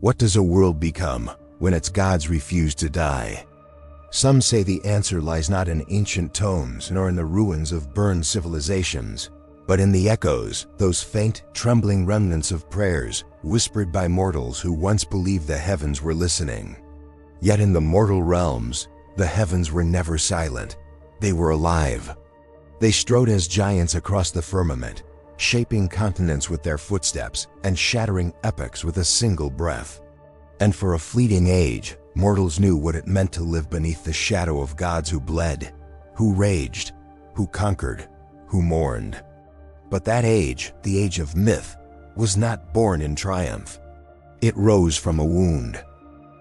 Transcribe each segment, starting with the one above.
What does a world become when its gods refuse to die? Some say the answer lies not in ancient tomes nor in the ruins of burned civilizations, but in the echoes, those faint, trembling remnants of prayers whispered by mortals who once believed the heavens were listening. Yet in the mortal realms, the heavens were never silent. They were alive. They strode as giants across the firmament, shaping continents with their footsteps and shattering epochs with a single breath. And for a fleeting age, mortals knew what it meant to live beneath the shadow of gods who bled, who raged, who conquered, who mourned. But that age, the age of myth, was not born in triumph. It rose from a wound.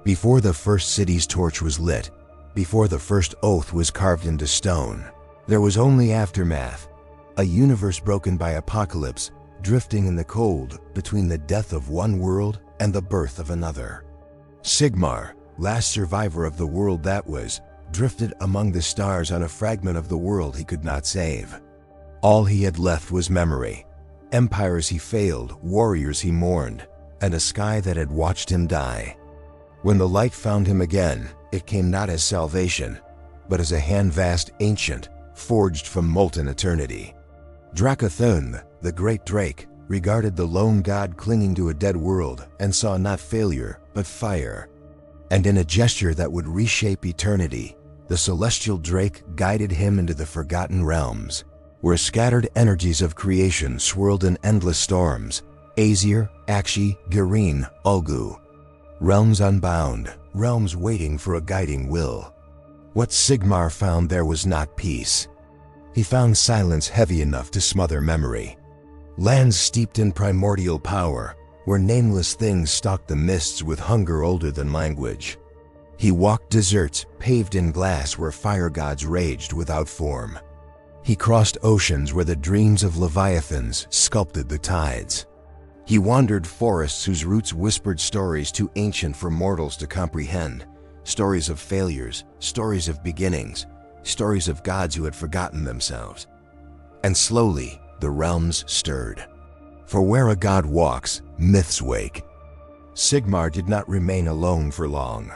Before the first city's torch was lit, before the first oath was carved into stone, there was only aftermath, a universe broken by apocalypse, drifting in the cold between the death of one world and the birth of another. Sigmar, last survivor of the world that was, drifted among the stars on a fragment of the world he could not save. All he had left was memory, empires he failed, warriors he mourned, and a sky that had watched him die. When the light found him again, it came not as salvation, but as a hand-vast ancient, forged from molten eternity. Drakathun, the great Drake, regarded the lone god clinging to a dead world and saw not failure, but fire. And in a gesture that would reshape eternity, the celestial Drake guided him into the forgotten realms, where scattered energies of creation swirled in endless storms, Aesir, Akshi, Gireen, Ulgu. Realms unbound, realms waiting for a guiding will. What Sigmar found there was not peace. He found silence heavy enough to smother memory. Lands steeped in primordial power, where nameless things stalked the mists with hunger older than language. He walked deserts paved in glass where fire gods raged without form. He crossed oceans where the dreams of leviathans sculpted the tides. He wandered forests whose roots whispered stories too ancient for mortals to comprehend, stories of failures, stories of beginnings, stories of gods who had forgotten themselves. And slowly, the realms stirred. For where a god walks, myths wake. Sigmar did not remain alone for long.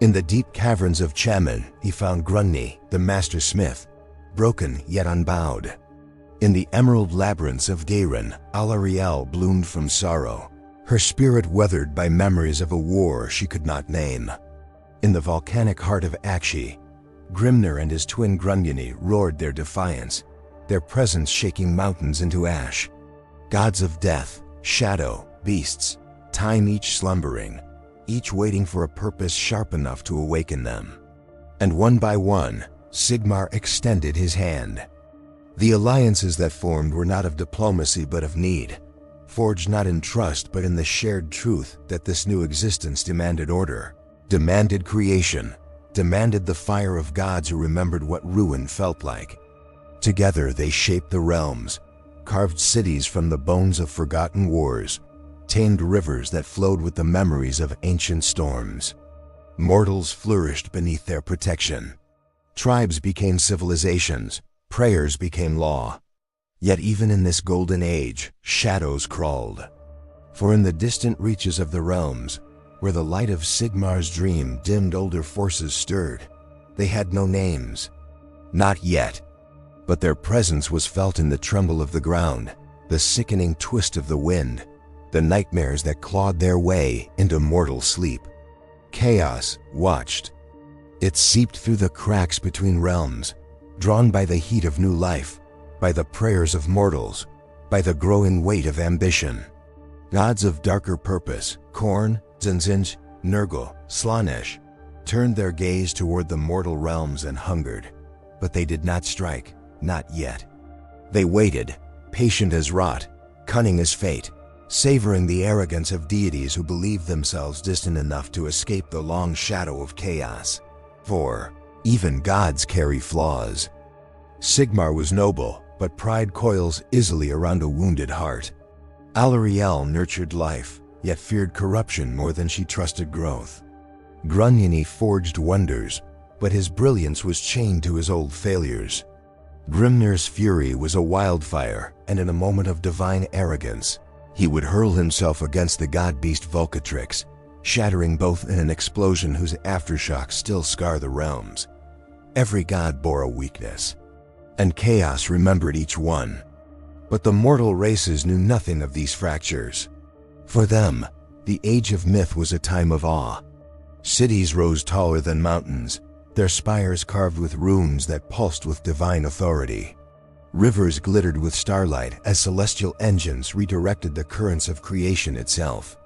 In the deep caverns of Chaman, he found Grunni, the master smith, broken yet unbowed. In the emerald labyrinths of Garen, Alarielle bloomed from sorrow, her spirit weathered by memories of a war she could not name. In the volcanic heart of Akshi, Grimnar and his twin Grunni roared their defiance, their presence shaking mountains into ash. Gods of death, shadow, beasts, time each slumbering, each waiting for a purpose sharp enough to awaken them. And one by one, Sigmar extended his hand. The alliances that formed were not of diplomacy but of need, forged not in trust but in the shared truth that this new existence demanded order, demanded creation, demanded the fire of gods who remembered what ruin felt like. Together they shaped the realms, carved cities from the bones of forgotten wars, tamed rivers that flowed with the memories of ancient storms. Mortals flourished beneath their protection. Tribes became civilizations, prayers became law. Yet even in this golden age, shadows crawled. For in the distant reaches of the realms, where the light of Sigmar's dream dimmed older forces stirred, they had no names. Not yet. But their presence was felt in the tremble of the ground, the sickening twist of the wind, the nightmares that clawed their way into mortal sleep. Chaos watched. It seeped through the cracks between realms, drawn by the heat of new life, by the prayers of mortals, by the growing weight of ambition. Gods of darker purpose, Khorne, Zinzinj, Nurgle, Slaanesh, turned their gaze toward the mortal realms and hungered, but they did not strike, not yet. They waited, patient as rot, cunning as fate, savoring the arrogance of deities who believed themselves distant enough to escape the long shadow of chaos. For even gods carry flaws. Sigmar was noble, but pride coils easily around a wounded heart. Alarielle nurtured life, yet feared corruption more than she trusted growth. Grunni forged wonders, but his brilliance was chained to his old failures. Grimnir's fury was a wildfire, and in a moment of divine arrogance, he would hurl himself against the god-beast Volcatrix, shattering both in an explosion whose aftershocks still scar the realms. Every god bore a weakness, and chaos remembered each one. But the mortal races knew nothing of these fractures. For them, the Age of Myth was a time of awe. Cities rose taller than mountains, their spires carved with runes that pulsed with divine authority. Rivers glittered with starlight as celestial engines redirected the currents of creation itself.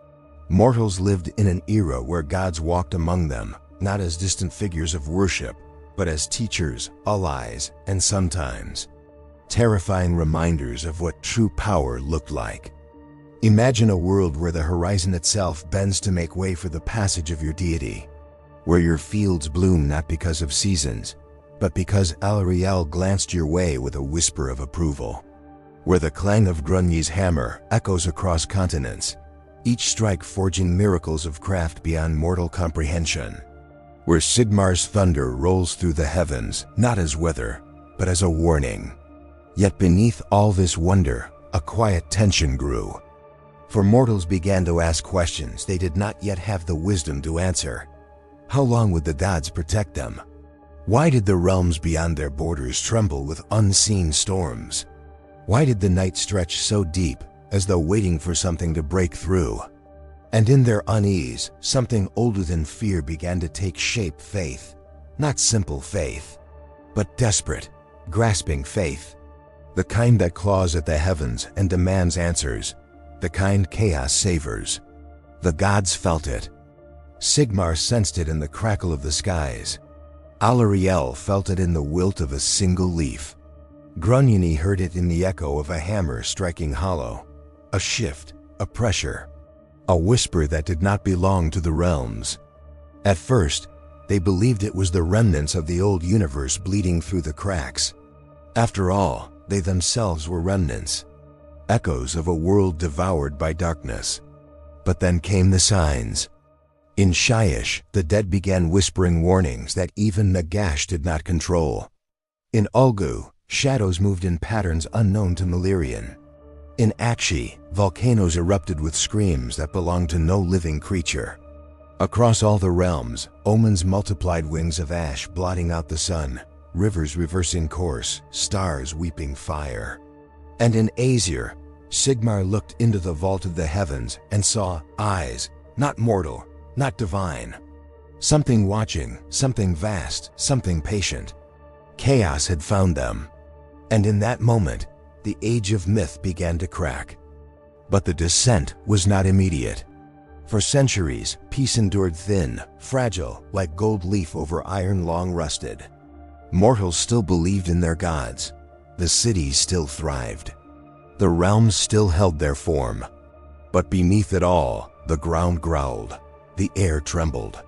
Mortals lived in an era where gods walked among them, not as distant figures of worship, but as teachers, allies, and sometimes terrifying reminders of what true power looked like. Imagine a world where the horizon itself bends to make way for the passage of your deity, where your fields bloom not because of seasons, but because Alariel glanced your way with a whisper of approval, where the clang of Grunyi's hammer echoes across continents, each strike forging miracles of craft beyond mortal comprehension, where Sigmar's thunder rolls through the heavens not as weather, but as a warning. Yet beneath all this wonder, a quiet tension grew. For mortals began to ask questions they did not yet have the wisdom to answer. How long would the gods protect them? Why did the realms beyond their borders tremble with unseen storms? Why did the night stretch so deep, as though waiting for something to break through? And in their unease, something older than fear began to take shape: faith. Not simple faith, but desperate, grasping faith. The kind that claws at the heavens and demands answers. The kind chaos savors. The gods felt it. Sigmar sensed it in the crackle of the skies. Alariel felt it in the wilt of a single leaf. Grunyi heard it in the echo of a hammer striking hollow. A shift, a pressure, a whisper that did not belong to the realms. At first, they believed it was the remnants of the old universe bleeding through the cracks. After all, they themselves were remnants, echoes of a world devoured by darkness. But then came the signs. In Shyish, the dead began whispering warnings that even Nagash did not control. In Ulgu, shadows moved in patterns unknown to Malirian. In Akshi, volcanoes erupted with screams that belonged to no living creature. Across all the realms, omens multiplied, wings of ash blotting out the sun, rivers reversing course, stars weeping fire. And in Aesir, Sigmar looked into the vault of the heavens and saw eyes, not mortal, not divine. Something watching, something vast, something patient. Chaos had found them. And in that moment, the Age of Myth began to crack. But the descent was not immediate. For centuries, peace endured thin, fragile, like gold leaf over iron long rusted. Mortals still believed in their gods. The cities still thrived. The realms still held their form. But beneath it all, the ground growled. The air trembled.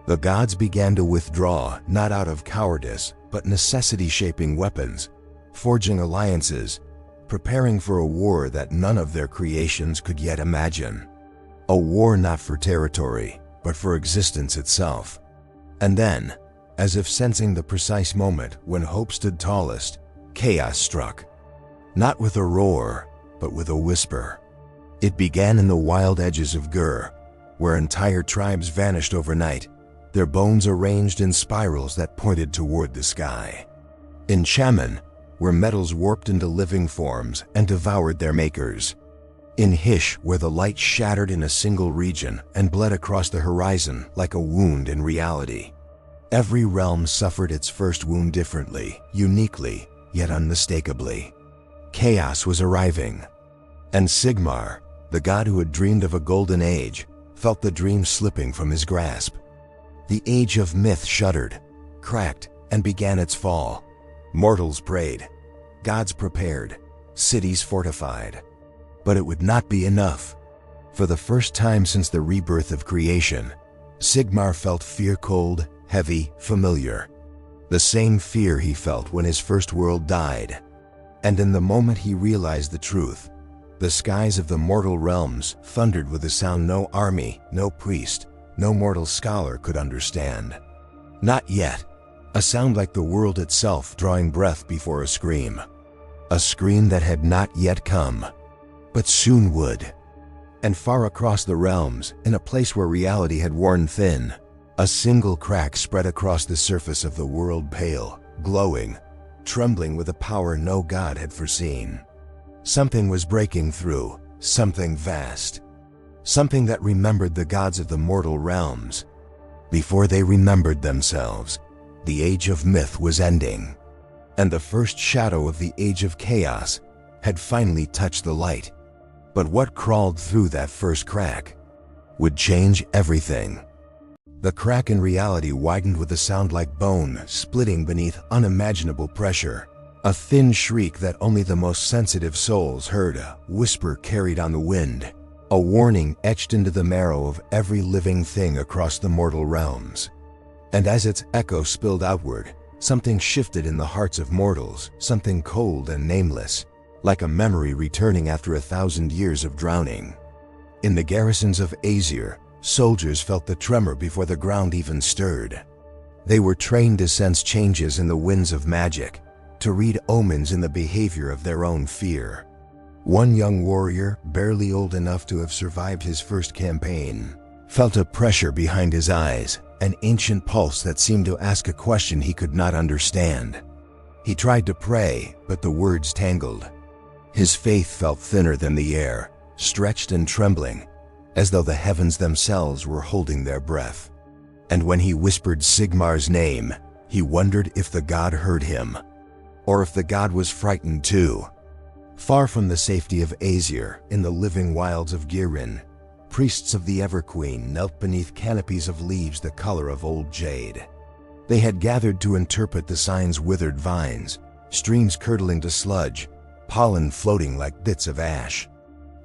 The gods began to withdraw, not out of cowardice, but necessity, shaping weapons, forging alliances, preparing for a war that none of their creations could yet imagine. A war not for territory, but for existence itself. And then, as if sensing the precise moment when hope stood tallest, chaos struck. Not with a roar, but with a whisper. It began in the wild edges of Gur, where entire tribes vanished overnight, their bones arranged in spirals that pointed toward the sky. In Shaman, where metals warped into living forms and devoured their makers. In Hish, where the light shattered in a single region and bled across the horizon like a wound in reality. Every realm suffered its first wound differently, uniquely, yet unmistakably. Chaos was arriving. And Sigmar, the god who had dreamed of a golden age, felt the dream slipping from his grasp. The Age of Myth shuddered, cracked, and began its fall. Mortals prayed, gods prepared, cities fortified. But it would not be enough. For the first time since the rebirth of creation, Sigmar felt fear, cold, heavy, familiar. The same fear he felt when his first world died. And in the moment he realized the truth, the skies of the mortal realms thundered with a sound no army, no priest, no mortal scholar could understand. Not yet. A sound like the world itself drawing breath before a scream. A scream that had not yet come, but soon would. And far across the realms, in a place where reality had worn thin, a single crack spread across the surface of the world, pale, glowing, trembling with a power no god had foreseen. Something was breaking through, something vast, something that remembered the gods of the mortal realms. Before they remembered themselves, the age of myth was ending, and the first shadow of the age of chaos had finally touched the light. But what crawled through that first crack would change everything. The crack in reality widened with a sound like bone splitting beneath unimaginable pressure. A thin shriek that only the most sensitive souls heard, a whisper carried on the wind, a warning etched into the marrow of every living thing across the mortal realms. And as its echo spilled outward, something shifted in the hearts of mortals, something cold and nameless, like a memory returning after 1,000 years of drowning. In the garrisons of Aesir, soldiers felt the tremor before the ground even stirred. They were trained to sense changes in the winds of magic, to read omens in the behavior of their own fear. One young warrior, barely old enough to have survived his first campaign, felt a pressure behind his eyes, an ancient pulse that seemed to ask a question he could not understand. He tried to pray, but the words tangled. His faith felt thinner than the air, stretched and trembling, as though the heavens themselves were holding their breath. And when he whispered Sigmar's name, he wondered if the god heard him, or if the god was frightened too. Far from the safety of Aesir, in the living wilds of Girin, priests of the Everqueen knelt beneath canopies of leaves the color of old jade. They had gathered to interpret the signs: withered vines, streams curdling to sludge, pollen floating like bits of ash.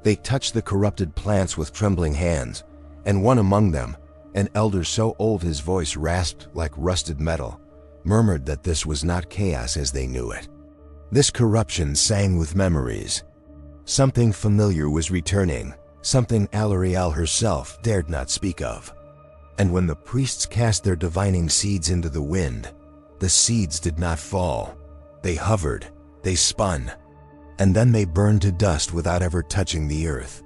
They touched the corrupted plants with trembling hands, and one among them, an elder so old his voice rasped like rusted metal, murmured that this was not chaos as they knew it. This corruption sang with memories. Something familiar was returning, something Alarielle herself dared not speak of. And when the priests cast their divining seeds into the wind, the seeds did not fall. They hovered, they spun, and then they burned to dust without ever touching the earth.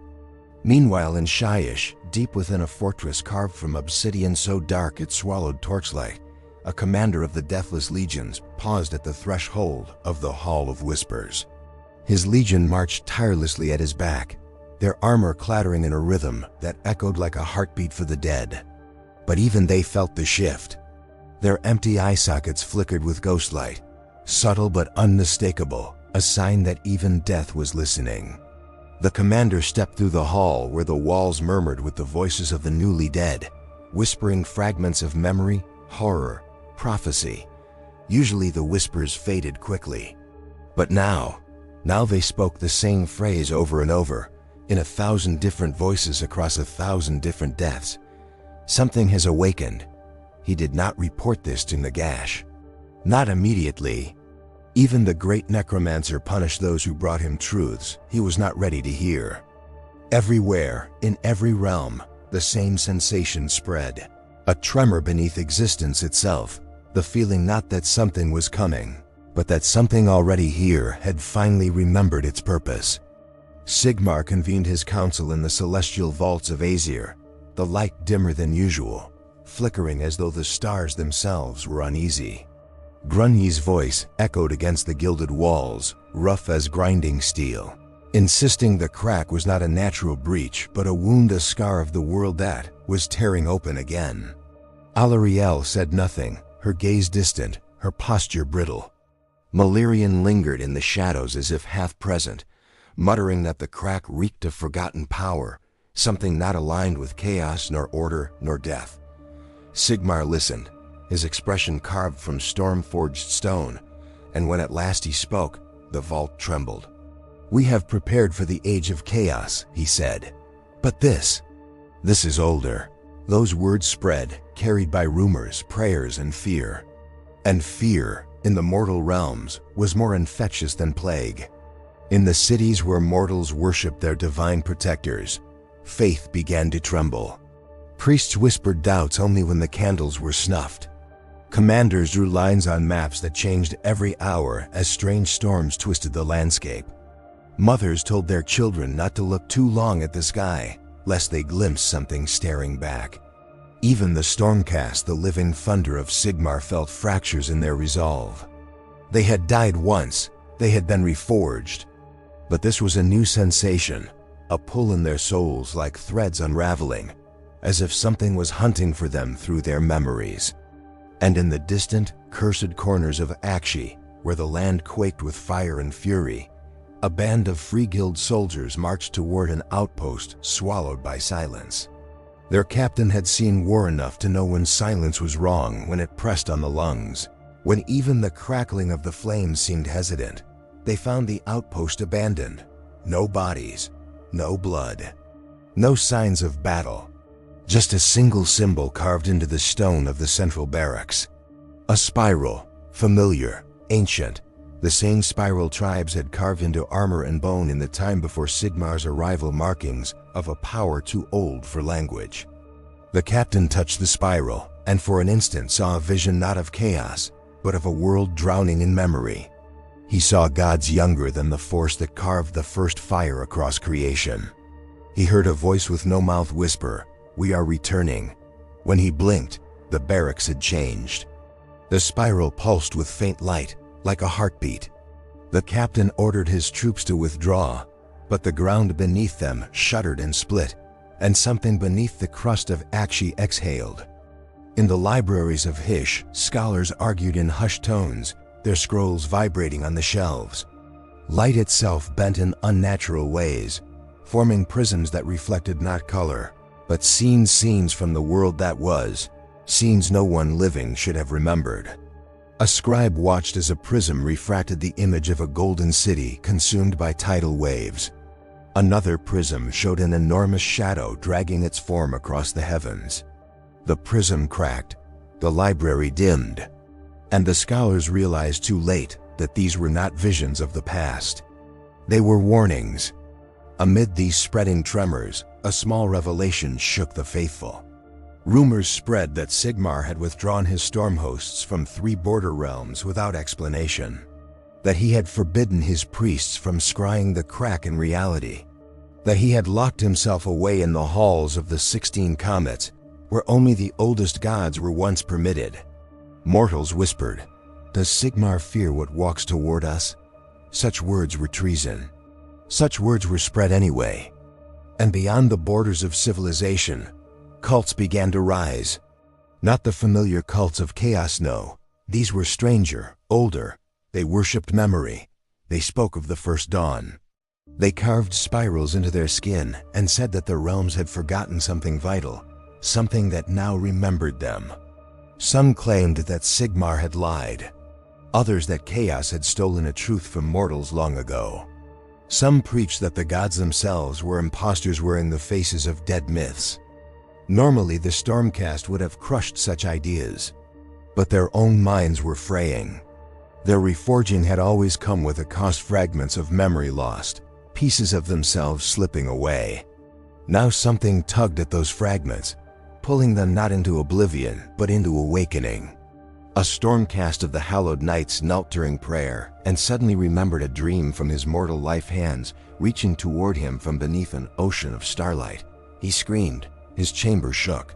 Meanwhile in Shyish, deep within a fortress carved from obsidian so dark it swallowed torchlight, a commander of the Deathless Legions paused at the threshold of the Hall of Whispers. His legion marched tirelessly at his back, their armor clattering in a rhythm that echoed like a heartbeat for the dead. But even they felt the shift. Their empty eye sockets flickered with ghostlight, subtle but unmistakable, a sign that even death was listening. The commander stepped through the hall where the walls murmured with the voices of the newly dead, whispering fragments of memory, horror, prophecy. Usually the whispers faded quickly. But now they spoke the same phrase over and over, in 1,000 different voices across 1,000 different deaths. Something has awakened. He did not report this to Nagash. Not immediately. Even the great necromancer punished those who brought him truths he was not ready to hear. Everywhere, in every realm, the same sensation spread. A tremor beneath existence itself, the feeling not that something was coming, but that something already here had finally remembered its purpose. Sigmar convened his council in the celestial vaults of Aesir, the light dimmer than usual, flickering as though the stars themselves were uneasy. Grunyi's voice echoed against the gilded walls, rough as grinding steel, insisting the crack was not a natural breach but a wound, a scar of the world that was tearing open again. Alarielle said nothing, her gaze distant, her posture brittle. Malerion lingered in the shadows as if half present, muttering that the crack reeked of forgotten power, something not aligned with chaos nor order nor death. Sigmar listened, his expression carved from storm-forged stone, and when at last he spoke, the vault trembled. "We have prepared for the age of chaos," he said. "But this is older." Those words spread, carried by rumors, prayers, and fear. And fear, in the mortal realms, was more infectious than plague. In the cities where mortals worshipped their divine protectors, faith began to tremble. Priests whispered doubts only when the candles were snuffed. Commanders drew lines on maps that changed every hour as strange storms twisted the landscape. Mothers told their children not to look too long at the sky, lest they glimpse something staring back. Even the Stormcast, the living thunder of Sigmar, felt fractures in their resolve. They had died once, they had been reforged. But this was a new sensation, a pull in their souls like threads unraveling, as if something was hunting for them through their memories. And in the distant, cursed corners of Akshi, where the land quaked with fire and fury, a band of Free Guild soldiers marched toward an outpost swallowed by silence. Their captain had seen war enough to know when silence was wrong, when it pressed on the lungs, when even the crackling of the flames seemed hesitant. They found the outpost abandoned. No bodies, no blood, no signs of battle. Just a single symbol carved into the stone of the central barracks. A spiral, familiar, ancient, the same spiral tribes had carved into armor and bone in the time before Sigmar's arrival, markings of a power too old for language. The captain touched the spiral, and for an instant saw a vision not of chaos, but of a world drowning in memory. He saw gods younger than the force that carved the first fire across creation. He heard a voice with no mouth whisper, "We are returning." When he blinked, the barracks had changed. The spiral pulsed with faint light, like a heartbeat. The captain ordered his troops to withdraw, but the ground beneath them shuddered and split, and something beneath the crust of Akshi exhaled. In the libraries of Hysh, scholars argued in hushed tones, their scrolls vibrating on the shelves. Light itself bent in unnatural ways, forming prisms that reflected not color, but scenes from the world that was, scenes no one living should have remembered. A scribe watched as a prism refracted the image of a golden city consumed by tidal waves. Another prism showed an enormous shadow dragging its form across the heavens. The prism cracked, the library dimmed, and the scholars realized too late that these were not visions of the past. They were warnings. Amid these spreading tremors, a small revelation shook the faithful. Rumors spread that Sigmar had withdrawn his storm hosts from 3 border realms without explanation, that he had forbidden his priests from scrying the crack in reality, that he had locked himself away in the halls of the 16 comets, where only the oldest gods were once permitted. Mortals whispered, "Does Sigmar fear what walks toward us?" Such words were treason. Such words were spread anyway. And beyond the borders of civilization, cults began to rise. Not the familiar cults of chaos, no. These were stranger, older. They worshipped memory. They spoke of the first dawn. They carved spirals into their skin and said that the realms had forgotten something vital, something that now remembered them. Some claimed that Sigmar had lied. Others that chaos had stolen a truth from mortals long ago. Some preached that the gods themselves were impostors wearing the faces of dead myths. Normally, the Stormcast would have crushed such ideas, but their own minds were fraying. Their reforging had always come with a cost, fragments of memory lost, pieces of themselves slipping away. Now something tugged at those fragments, pulling them not into oblivion, but into awakening. A Stormcast of the hallowed nights knelt during prayer and suddenly remembered a dream from his mortal life, hands reaching toward him from beneath an ocean of starlight. He screamed. His chamber shook.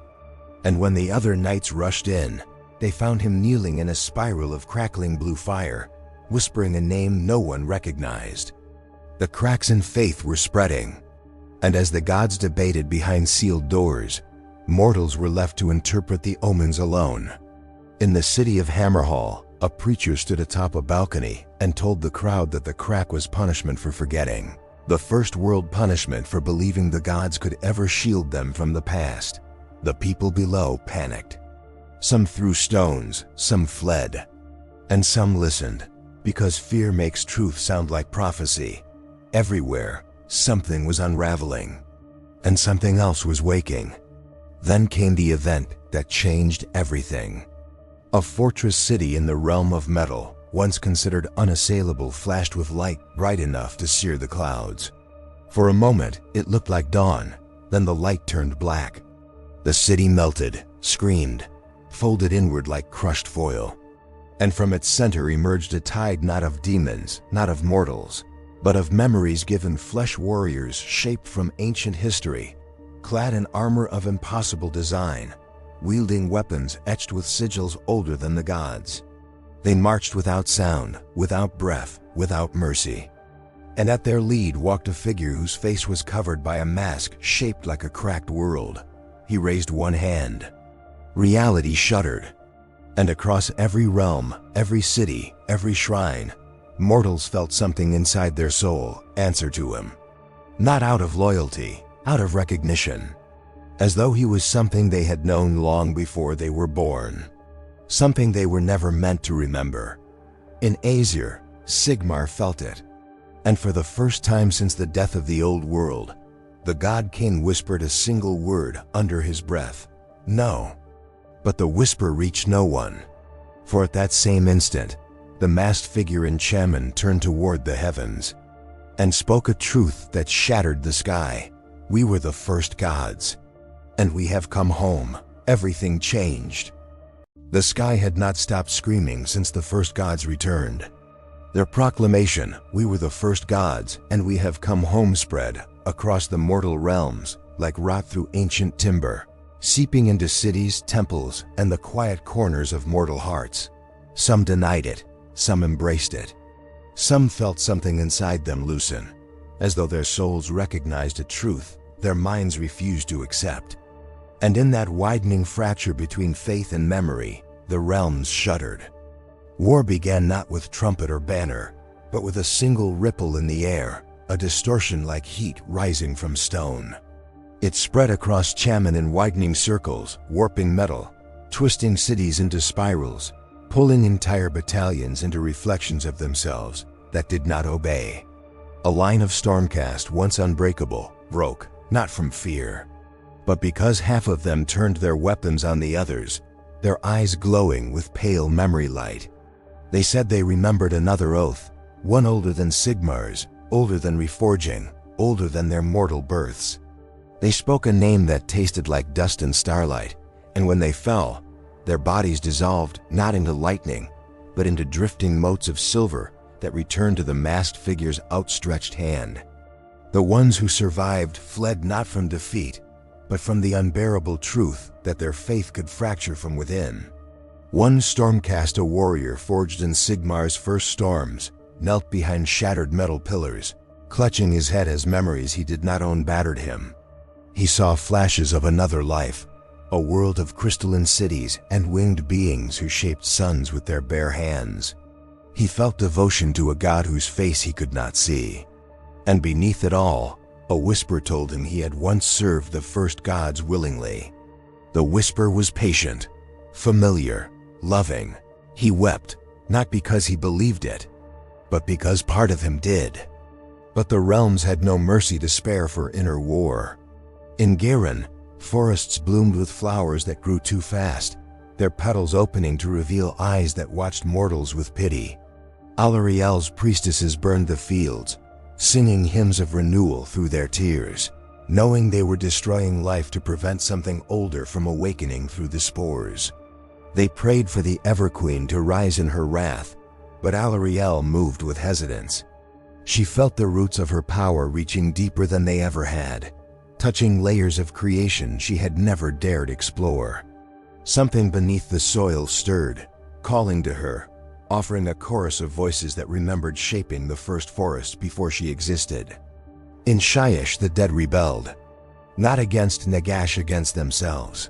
And when the other knights rushed in, they found him kneeling in a spiral of crackling blue fire, whispering a name no one recognized. The cracks in faith were spreading, and as the gods debated behind sealed doors, mortals were left to interpret the omens alone. In the city of Hammerhall, a preacher stood atop a balcony and told the crowd that the crack was punishment for forgetting. The first world punishment for believing the gods could ever shield them from the past. The people below panicked. Some threw stones, some fled, and some listened, because fear makes truth sound like prophecy. Everywhere, something was unraveling, and something else was waking. Then came the event that changed everything. A fortress city in the realm of metal, once considered unassailable, flashed with light bright enough to sear the clouds. For a moment, it looked like dawn, then the light turned black. The city melted, screamed, folded inward like crushed foil. And from its center emerged a tide not of demons, not of mortals, but of memories given flesh, warriors shaped from ancient history, clad in armor of impossible design, wielding weapons etched with sigils older than the gods. They marched without sound, without breath, without mercy. And at their lead walked a figure whose face was covered by a mask shaped like a cracked world. He raised one hand. Reality shuddered. And across every realm, every city, every shrine, mortals felt something inside their soul answer to him. Not out of loyalty, out of recognition. As though he was something they had known long before they were born. Something they were never meant to remember. In Age Sigmar felt it. And for the first time since the death of the old world, the God King whispered a single word under his breath. No. But the whisper reached no one. For at that same instant, the masked figure in Chaman turned toward the heavens and spoke a truth that shattered the sky. We were the first gods. And we have come home. Everything changed. The sky had not stopped screaming since the first gods returned. Their proclamation, we were the first gods, and we have come home, spread across the mortal realms like rot through ancient timber, seeping into cities, temples, and the quiet corners of mortal hearts. Some denied it, some embraced it. Some felt something inside them loosen, as though their souls recognized a truth their minds refused to accept. And in that widening fracture between faith and memory, the realms shuddered. War began not with trumpet or banner, but with a single ripple in the air, a distortion like heat rising from stone. It spread across Chaman in widening circles, warping metal, twisting cities into spirals, pulling entire battalions into reflections of themselves that did not obey. A line of Stormcast, once unbreakable, broke, not from fear, but because half of them turned their weapons on the others, their eyes glowing with pale memory light. They said they remembered another oath, one older than Sigmar's, older than reforging, older than their mortal births. They spoke a name that tasted like dust and starlight, and when they fell, their bodies dissolved not into lightning, but into drifting motes of silver that returned to the masked figure's outstretched hand. The ones who survived fled not from defeat, but from the unbearable truth that their faith could fracture from within. One Stormcast, a warrior forged in Sigmar's first storms, knelt behind shattered metal pillars, clutching his head as memories he did not own battered him. He saw flashes of another life, a world of crystalline cities and winged beings who shaped suns with their bare hands. He felt devotion to a god whose face he could not see. And beneath it all, a whisper told him he had once served the first gods willingly. The whisper was patient, familiar, loving. He wept, not because he believed it, but because part of him did. But the realms had no mercy to spare for inner war. In Garen, forests bloomed with flowers that grew too fast, their petals opening to reveal eyes that watched mortals with pity. Alarielle's priestesses burned the fields, singing hymns of renewal through their tears, knowing they were destroying life to prevent something older from awakening through the spores. They prayed for the Everqueen to rise in her wrath, but Alarielle moved with hesitance. She felt the roots of her power reaching deeper than they ever had, touching layers of creation she had never dared explore. Something beneath the soil stirred, calling to her, offering a chorus of voices that remembered shaping the first forest before she existed. In Shyish, the dead rebelled, not against Nagash, against themselves.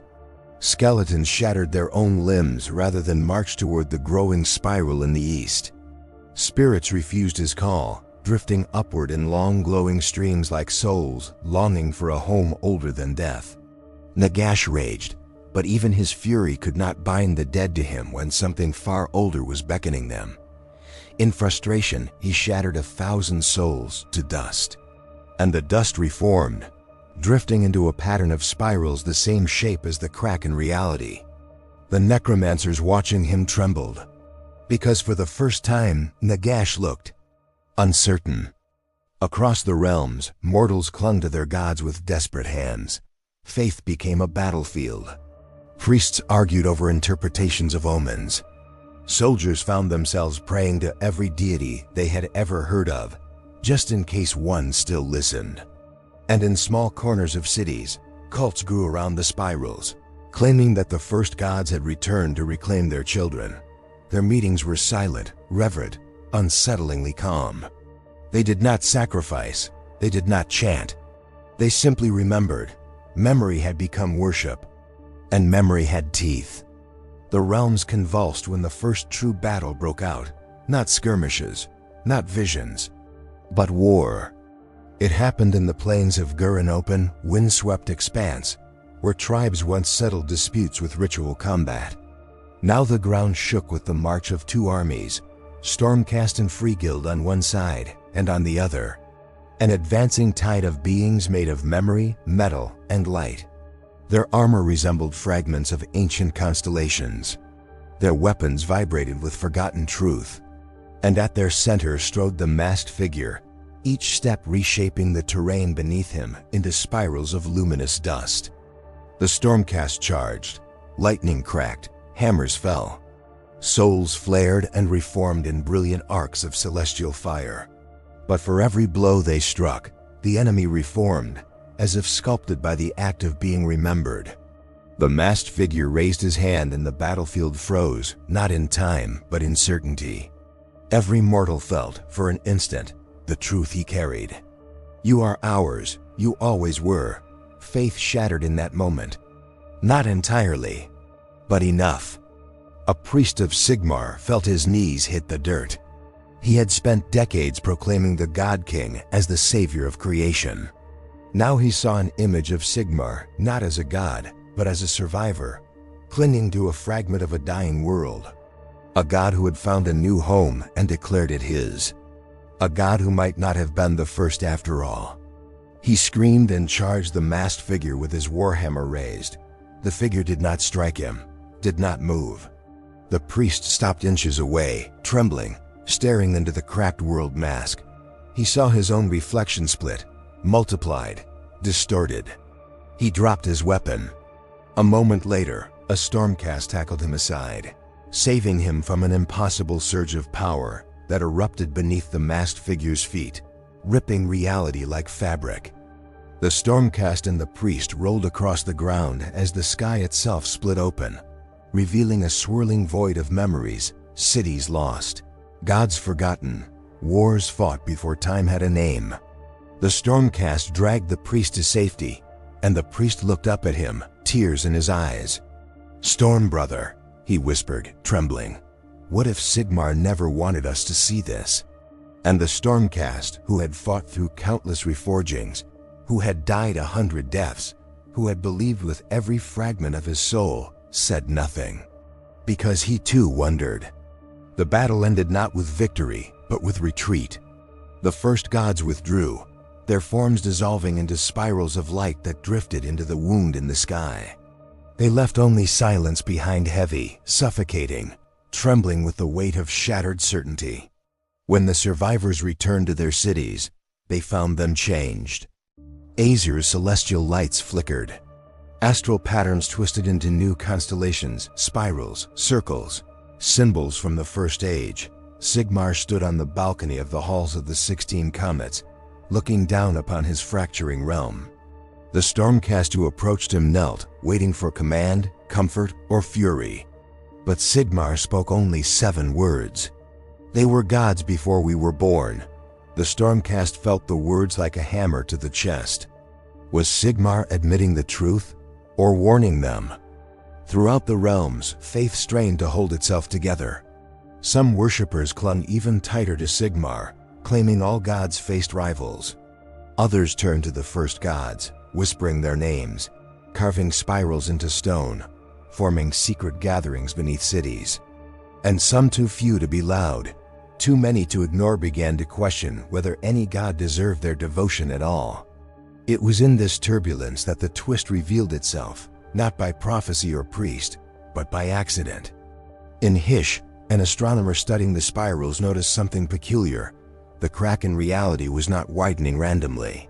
Skeletons shattered their own limbs rather than march toward the growing spiral in the east. Spirits refused his call, drifting upward in long glowing streams like souls longing for a home older than death. Nagash raged, but even his fury could not bind the dead to him when something far older was beckoning them. In frustration, he shattered 1,000 souls to dust. And the dust reformed, drifting into a pattern of spirals the same shape as the crack in reality. The necromancers watching him trembled, because for the first time, Nagash looked uncertain. Across the realms, mortals clung to their gods with desperate hands. Faith became a battlefield. Priests argued over interpretations of omens. Soldiers found themselves praying to every deity they had ever heard of, just in case one still listened. And in small corners of cities, Cults grew around the spirals, claiming that the first gods had returned to reclaim their children. Their meetings were silent, reverent, unsettlingly calm. They did not sacrifice, they did not chant. They simply remembered. Memory had become worship, and memory had teeth. The realms convulsed when the first true battle broke out. Not skirmishes, not visions, but war. It happened in the plains of an open, windswept expanse, where tribes once settled disputes with ritual combat. Now the ground shook with the march of two armies, Stormcast and Freeguild on one side, and on the other, an advancing tide of beings made of memory, metal, and light. Their armor resembled fragments of ancient constellations. Their weapons vibrated with forgotten truth. And at their center strode the masked figure, each step reshaping the terrain beneath him into spirals of luminous dust. The Stormcast charged, lightning cracked, hammers fell. Souls flared and reformed in brilliant arcs of celestial fire. But for every blow they struck, the enemy reformed, as if sculpted by the act of being remembered. The masked figure raised his hand and the battlefield froze, not in time, but in certainty. Every mortal felt, for an instant, the truth he carried. You are ours, you always were. Faith shattered in that moment. Not entirely, but enough. A priest of Sigmar felt his knees hit the dirt. He had spent decades proclaiming the God King as the savior of creation. Now he saw an image of Sigmar, not as a god, but as a survivor, clinging to a fragment of a dying world. A god who had found a new home and declared it his. A god who might not have been the first after all. He screamed and charged the masked figure with his warhammer raised. The figure did not strike him, did not move. The priest stopped inches away, trembling, staring into the cracked world mask. He saw his own reflection split, multiplied, distorted. He dropped his weapon. A moment later, a Stormcast tackled him aside, saving him from an impossible surge of power that erupted beneath the masked figure's feet, ripping reality like fabric. The Stormcast and the priest rolled across the ground as the sky itself split open, revealing a swirling void of memories, cities lost, gods forgotten, wars fought before time had a name. The Stormcast dragged the priest to safety, and the priest looked up at him, tears in his eyes. "Storm brother," he whispered, trembling. "What if Sigmar never wanted us to see this?" And the Stormcast, who had fought through countless reforgings, who had died 100 deaths, who had believed with every fragment of his soul, said nothing. Because he too wondered. The battle ended not with victory, but with retreat. The first gods withdrew, their forms dissolving into spirals of light that drifted into the wound in the sky. They left only silence behind, heavy, suffocating, trembling with the weight of shattered certainty. When the survivors returned to their cities, they found them changed. Azur's celestial lights flickered. Astral patterns twisted into new constellations, spirals, circles, symbols from the First Age. Sigmar stood on the balcony of the halls of the 16 comets, looking down upon his fracturing realm. The Stormcast who approached him knelt, waiting for command, comfort, or fury. But Sigmar spoke only 7 words. They were gods before we were born. The Stormcast felt the words like a hammer to the chest. Was Sigmar admitting the truth, or warning them? Throughout the realms, faith strained to hold itself together. Some worshippers clung even tighter to Sigmar, claiming all gods faced rivals. Others turned to the first gods, whispering their names, carving spirals into stone, forming secret gatherings beneath cities. And some, too few to be loud, too many to ignore, began to question whether any god deserved their devotion at all. It was in this turbulence that the twist revealed itself, not by prophecy or priest, but by accident. In Hish, an astronomer studying the spirals noticed something peculiar. The crack in reality was not widening randomly.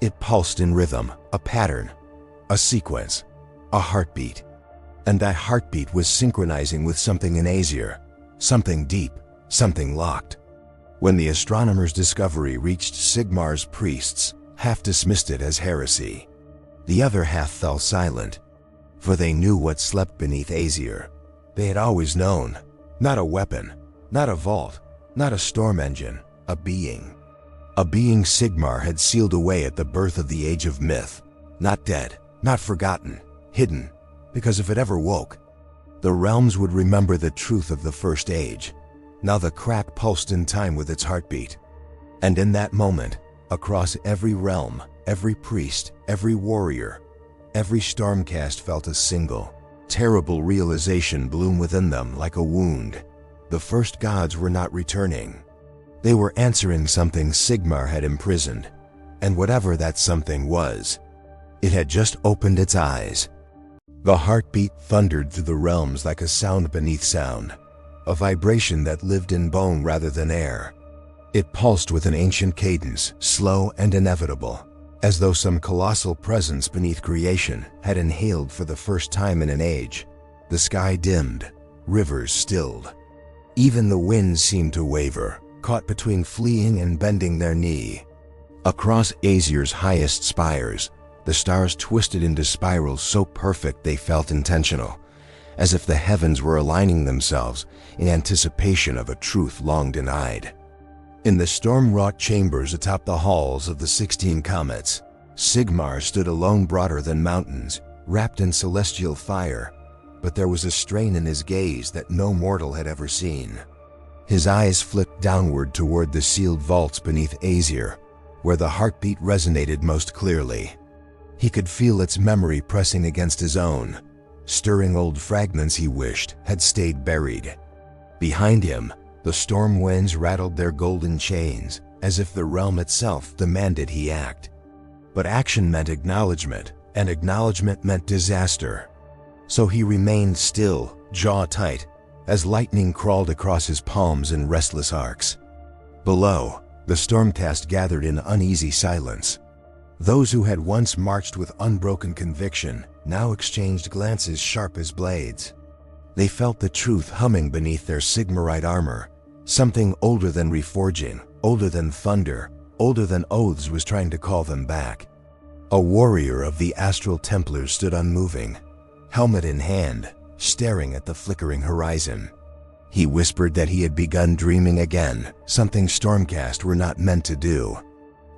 It pulsed in rhythm, a pattern, a sequence, a heartbeat. And that heartbeat was synchronizing with something in Azure, something deep, something locked. When the astronomer's discovery reached Sigmar's priests, half dismissed it as heresy. The other half fell silent, for they knew what slept beneath Aesir. They had always known, not a weapon, not a vault, not a storm engine, a being. A being Sigmar had sealed away at the birth of the Age of Myth, not dead, not forgotten, hidden, because if it ever woke, the realms would remember the truth of the First Age. Now the crack pulsed in time with its heartbeat. And in that moment, across every realm, every priest, every warrior, every Stormcast felt a single, terrible realization bloom within them like a wound. The first gods were not returning. They were answering something Sigmar had imprisoned, and whatever that something was, it had just opened its eyes. The heartbeat thundered through the realms like a sound beneath sound, a vibration that lived in bone rather than air. It pulsed with an ancient cadence, slow and inevitable, as though some colossal presence beneath creation had inhaled for the first time in an age. The sky dimmed, rivers stilled. Even the winds seemed to waver, caught between fleeing and bending their knee. Across Aesir's highest spires, the stars twisted into spirals so perfect they felt intentional, as if the heavens were aligning themselves in anticipation of a truth long denied. In the storm-wrought chambers atop the halls of the 16 comets, Sigmar stood alone broader than mountains, wrapped in celestial fire, but there was a strain in his gaze that no mortal had ever seen. His eyes flicked downward toward the sealed vaults beneath Aesir, where the heartbeat resonated most clearly. He could feel its memory pressing against his own, stirring old fragments he wished had stayed buried. Behind him, the storm winds rattled their golden chains, as if the realm itself demanded he act. But action meant acknowledgement, and acknowledgement meant disaster. So he remained still, jaw tight, as lightning crawled across his palms in restless arcs. Below, the Stormcast gathered in uneasy silence. Those who had once marched with unbroken conviction now exchanged glances sharp as blades. They felt the truth humming beneath their Sigmarite armor. Something older than reforging, older than thunder, older than oaths was trying to call them back. A warrior of the Astral Templars stood unmoving, helmet in hand, staring at the flickering horizon. He whispered that he had begun dreaming again, something Stormcast were not meant to do.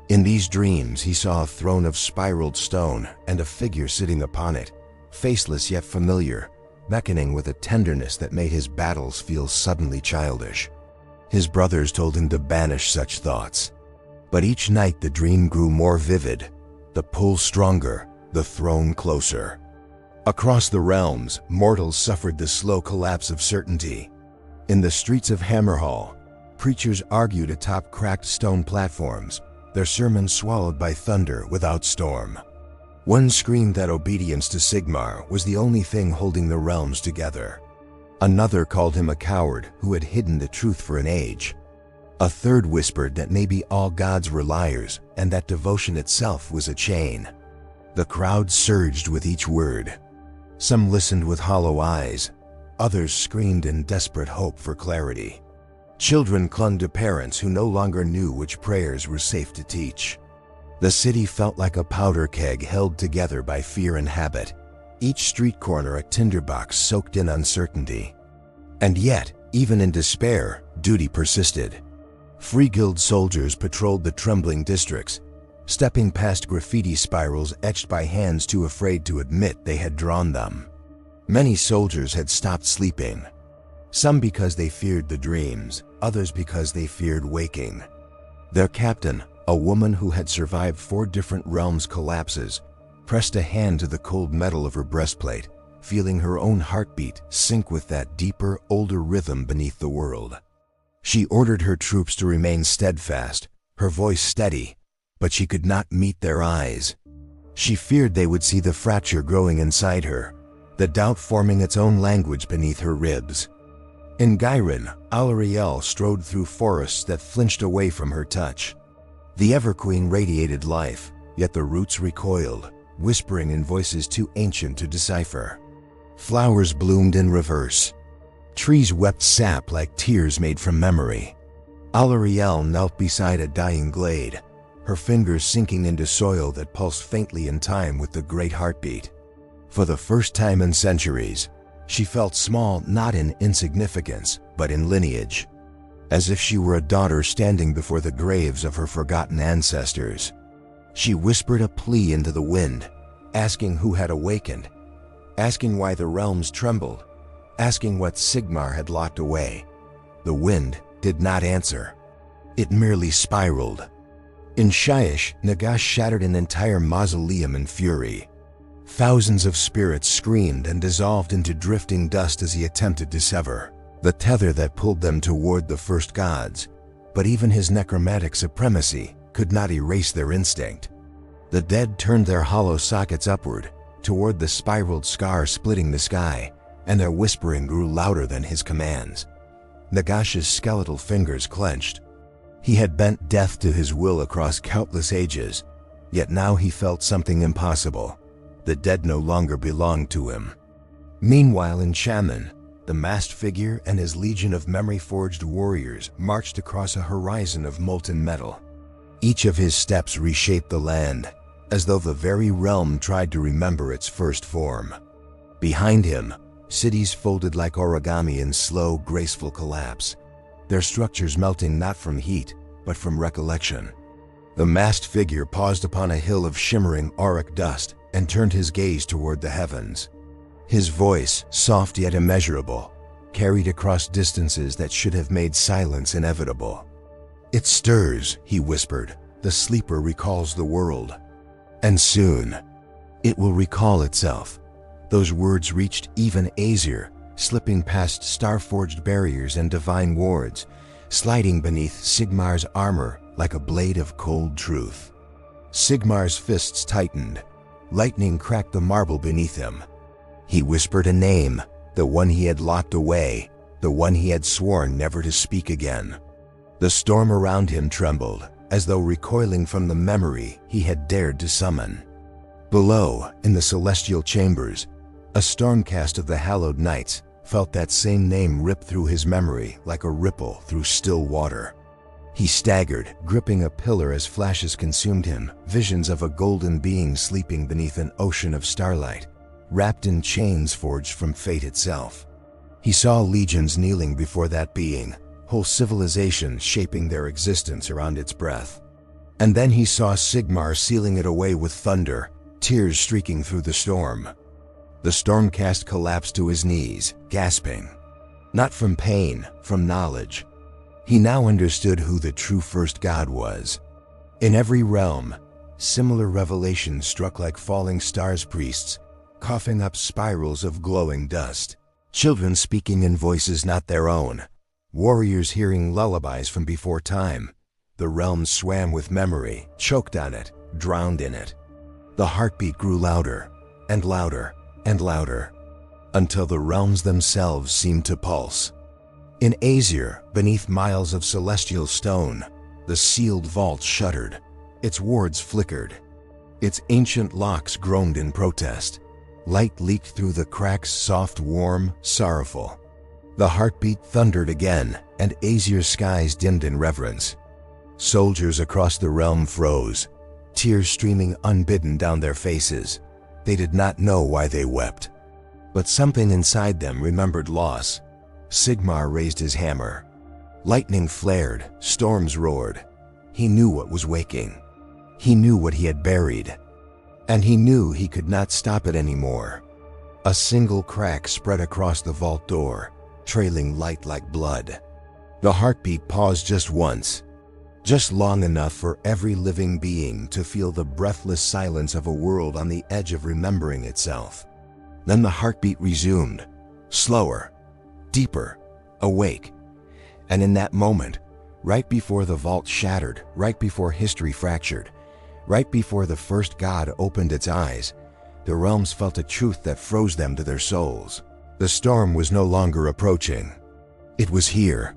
In these dreams he saw a throne of spiraled stone and a figure sitting upon it, faceless yet familiar, beckoning with a tenderness that made his battles feel suddenly childish. His brothers told him to banish such thoughts. But each night the dream grew more vivid, the pull stronger, the throne closer. Across the realms, mortals suffered the slow collapse of certainty. In the streets of Hammerhall, preachers argued atop cracked stone platforms, their sermons swallowed by thunder without storm. One screamed that obedience to Sigmar was the only thing holding the realms together. Another called him a coward who had hidden the truth for an age. A third whispered that maybe all gods were liars and that devotion itself was a chain. The crowd surged with each word. Some listened with hollow eyes. Others screamed in desperate hope for clarity. Children clung to parents who no longer knew which prayers were safe to teach. The city felt like a powder keg held together by fear and habit, each street corner a tinderbox soaked in uncertainty. And yet, even in despair, duty persisted. Free Guild soldiers patrolled the trembling districts, stepping past graffiti spirals etched by hands too afraid to admit they had drawn them. Many soldiers had stopped sleeping, some because they feared the dreams, others because they feared waking. Their captain, a woman who had survived 4 different realms' collapses, pressed a hand to the cold metal of her breastplate, feeling her own heartbeat sync with that deeper, older rhythm beneath the world. She ordered her troops to remain steadfast, her voice steady, but she could not meet their eyes. She feared they would see the fracture growing inside her, the doubt forming its own language beneath her ribs. In Gyrin, Alarielle strode through forests that flinched away from her touch. The Everqueen radiated life, yet the roots recoiled, whispering in voices too ancient to decipher. Flowers bloomed in reverse. Trees wept sap like tears made from memory. Alarielle knelt beside a dying glade, her fingers sinking into soil that pulsed faintly in time with the great heartbeat. For the first time in centuries, she felt small not in insignificance, but in lineage, as if she were a daughter standing before the graves of her forgotten ancestors. She whispered a plea into the wind, asking who had awakened, asking why the realms trembled, asking what Sigmar had locked away. The wind did not answer. It merely spiraled. In Shyish, Nagash shattered an entire mausoleum in fury. Thousands of spirits screamed and dissolved into drifting dust as he attempted to sever the tether that pulled them toward the first gods, but even his necromantic supremacy could not erase their instinct. The dead turned their hollow sockets upward, toward the spiraled scar splitting the sky, and their whispering grew louder than his commands. Nagash's skeletal fingers clenched. He had bent death to his will across countless ages, yet now he felt something impossible. The dead no longer belonged to him. Meanwhile in Shaman, the masked figure and his legion of memory-forged warriors marched across a horizon of molten metal. Each of his steps reshaped the land, as though the very realm tried to remember its first form. Behind him, cities folded like origami in slow, graceful collapse, their structures melting not from heat, but from recollection. The masked figure paused upon a hill of shimmering auric dust and turned his gaze toward the heavens. His voice, soft yet immeasurable, carried across distances that should have made silence inevitable. "It stirs," he whispered. "The sleeper recalls the world. And soon, it will recall itself." Those words reached even Aesir, slipping past star-forged barriers and divine wards, sliding beneath Sigmar's armor like a blade of cold truth. Sigmar's fists tightened. Lightning cracked the marble beneath him. He whispered a name, the one he had locked away, the one he had sworn never to speak again. The storm around him trembled, as though recoiling from the memory he had dared to summon. Below, in the celestial chambers, a Stormcast of the hallowed nights felt that same name rip through his memory like a ripple through still water. He staggered, gripping a pillar as flashes consumed him, visions of a golden being sleeping beneath an ocean of starlight, wrapped in chains forged from fate itself. He saw legions kneeling before that being, whole civilizations shaping their existence around its breath. And then he saw Sigmar sealing it away with thunder, tears streaking through the storm. The Stormcast collapsed to his knees, gasping. Not from pain, from knowledge. He now understood who the true first god was. In every realm, similar revelations struck like falling stars priests, coughing up spirals of glowing dust. Children speaking in voices not their own. Warriors hearing lullabies from before time. The realm swam with memory, choked on it, drowned in it. The heartbeat grew louder, and louder, and louder, until the realms themselves seemed to pulse. In Aesir, beneath miles of celestial stone, the sealed vault shuddered. Its wards flickered. Its ancient locks groaned in protest. Light leaked through the cracks, soft, warm, sorrowful. The heartbeat thundered again, and Aesir's skies dimmed in reverence. Soldiers across the realm froze, tears streaming unbidden down their faces. They did not know why they wept. But something inside them remembered loss. Sigmar raised his hammer. Lightning flared, storms roared. He knew what was waking. He knew what he had buried. And he knew he could not stop it anymore. A single crack spread across the vault door, trailing light like blood. The heartbeat paused just once, just long enough for every living being to feel the breathless silence of a world on the edge of remembering itself. Then the heartbeat resumed, slower, deeper, awake. And in that moment, right before the vault shattered, right before history fractured, right before the first god opened its eyes, the realms felt a truth that froze them to their souls. The storm was no longer approaching. It was here.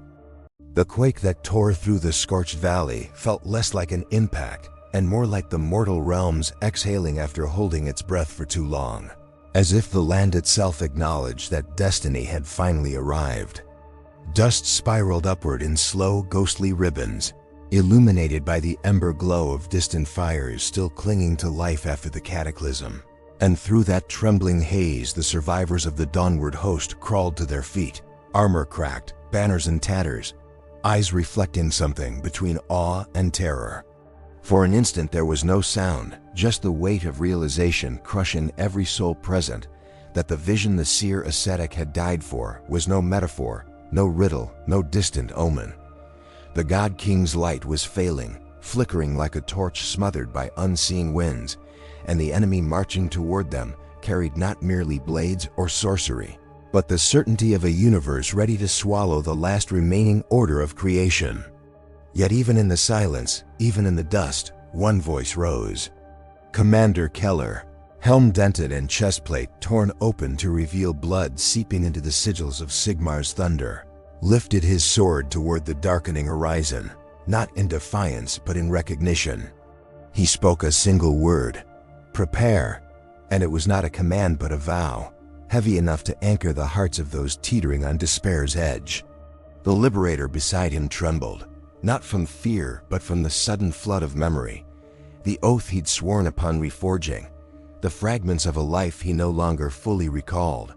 The quake that tore through the scorched valley felt less like an impact and more like the mortal realms exhaling after holding its breath for too long, as if the land itself acknowledged that destiny had finally arrived. Dust spiraled upward in slow, ghostly ribbons, illuminated by the ember glow of distant fires still clinging to life after the cataclysm. And through that trembling haze, the survivors of the Dawnward Host crawled to their feet, armor cracked, banners in tatters, eyes reflecting something between awe and terror. For an instant there was no sound, just the weight of realization crushing every soul present, that the vision the seer ascetic had died for was no metaphor, no riddle, no distant omen. The God King's light was failing, flickering like a torch smothered by unseen winds, and the enemy marching toward them carried not merely blades or sorcery, but the certainty of a universe ready to swallow the last remaining order of creation. Yet even in the silence, even in the dust, one voice rose. Commander Kaelor, helm dented and chestplate torn open to reveal blood seeping into the sigils of Sigmar's thunder, lifted his sword toward the darkening horizon, not in defiance but in recognition. He spoke a single word, "Prepare," and it was not a command but a vow, heavy enough to anchor the hearts of those teetering on despair's edge. The liberator beside him trembled, not from fear but from the sudden flood of memory, the oath he'd sworn upon reforging, the fragments of a life he no longer fully recalled,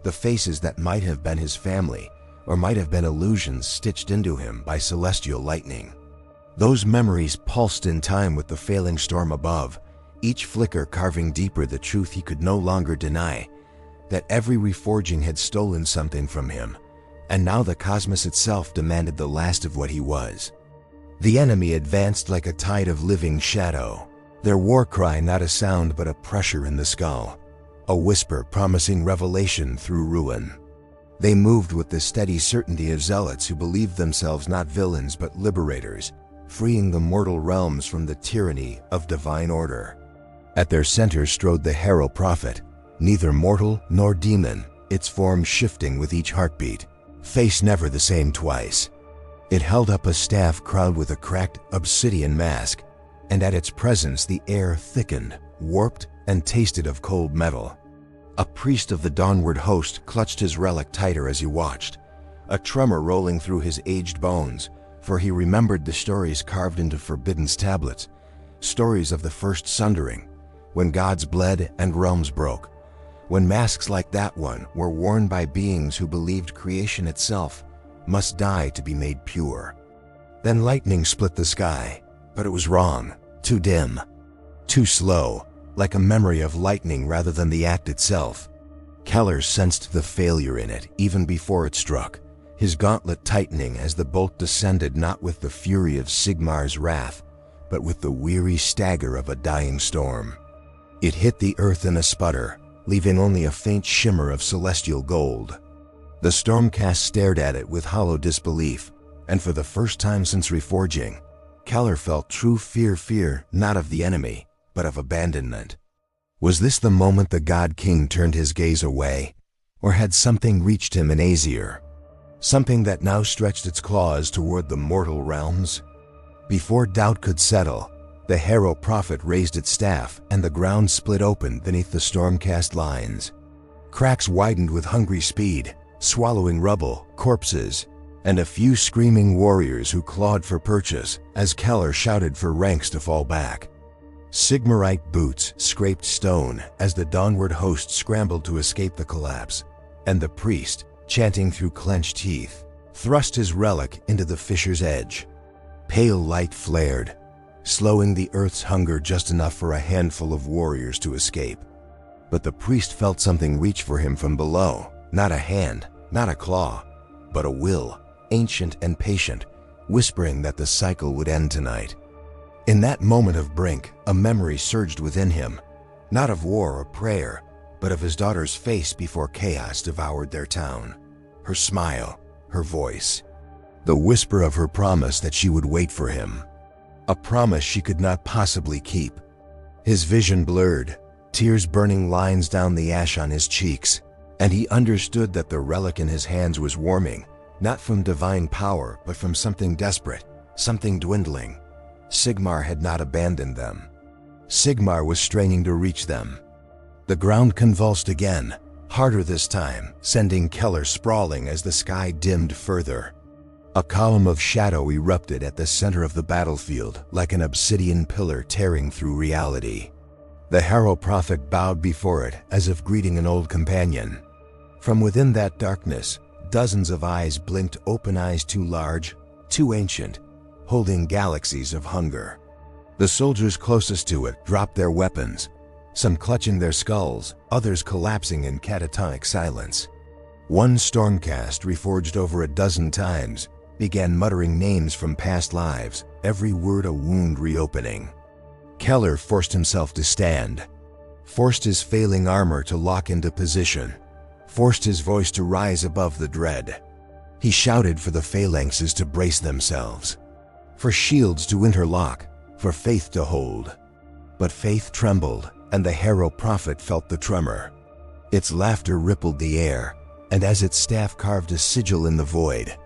the faces that might have been his family, or might have been illusions stitched into him by celestial lightning. Those memories pulsed in time with the failing storm above, each flicker carving deeper the truth he could no longer deny, that every reforging had stolen something from him, and now the cosmos itself demanded the last of what he was. The enemy advanced like a tide of living shadow, their war cry not a sound but a pressure in the skull, a whisper promising revelation through ruin. They moved with the steady certainty of zealots who believed themselves not villains but liberators, freeing the mortal realms from the tyranny of divine order. At their center strode the herald prophet, neither mortal nor demon, its form shifting with each heartbeat, face never the same twice. It held up a staff crowned with a cracked obsidian mask, and at its presence the air thickened, warped, and tasted of cold metal. A priest of the Dawnward Host clutched his relic tighter as he watched, a tremor rolling through his aged bones, for he remembered the stories carved into Forbidden's tablets, stories of the first sundering, when gods bled and realms broke, when masks like that one were worn by beings who believed creation itself must die to be made pure. Then lightning split the sky, but it was wrong, too dim, too slow, like a memory of lightning rather than the act itself. Kaelor sensed the failure in it even before it struck, his gauntlet tightening as the bolt descended not with the fury of Sigmar's wrath, but with the weary stagger of a dying storm. It hit the earth in a sputter, leaving only a faint shimmer of celestial gold. The Stormcast stared at it with hollow disbelief, and for the first time since reforging, Kaelor felt true fear not of the enemy, but of abandonment. Was this the moment the God King turned his gaze away, or had something reached him in Aesir? Something that now stretched its claws toward the mortal realms? Before doubt could settle, the herald prophet raised its staff and the ground split open beneath the Stormcast lines. Cracks widened with hungry speed, swallowing rubble, corpses, and a few screaming warriors who clawed for purchase as Kaelor shouted for ranks to fall back. Sigmarite boots scraped stone as the Dawnward Host scrambled to escape the collapse, and the priest, chanting through clenched teeth, thrust his relic into the fissure's edge. Pale light flared, slowing the earth's hunger just enough for a handful of warriors to escape. But the priest felt something reach for him from below, not a hand, not a claw, but a will, ancient and patient, whispering that the cycle would end tonight. In that moment of brink, a memory surged within him, not of war or prayer, but of his daughter's face before chaos devoured their town. Her smile, her voice, the whisper of her promise that she would wait for him. A promise she could not possibly keep. His vision blurred, tears burning lines down the ash on his cheeks, and he understood that the relic in his hands was warming, not from divine power, but from something desperate, something dwindling. Sigmar had not abandoned them. Sigmar was straining to reach them. The ground convulsed again, harder this time, sending Kaelor sprawling as the sky dimmed further. A column of shadow erupted at the center of the battlefield like an obsidian pillar tearing through reality. The Harrow Prophet bowed before it as if greeting an old companion. From within that darkness, dozens of eyes blinked, open eyes too large, too ancient, holding galaxies of hunger. The soldiers closest to it dropped their weapons, some clutching their skulls, others collapsing in catatonic silence. One Stormcast, reforged over a dozen times, began muttering names from past lives, every word a wound reopening. Kaelor forced himself to stand, forced his failing armor to lock into position, forced his voice to rise above the dread. He shouted for the phalanxes to brace themselves, for shields to interlock, for faith to hold. But faith trembled, and the Harrow Prophet felt the tremor. Its laughter rippled the air, and as its staff carved a sigil in the void,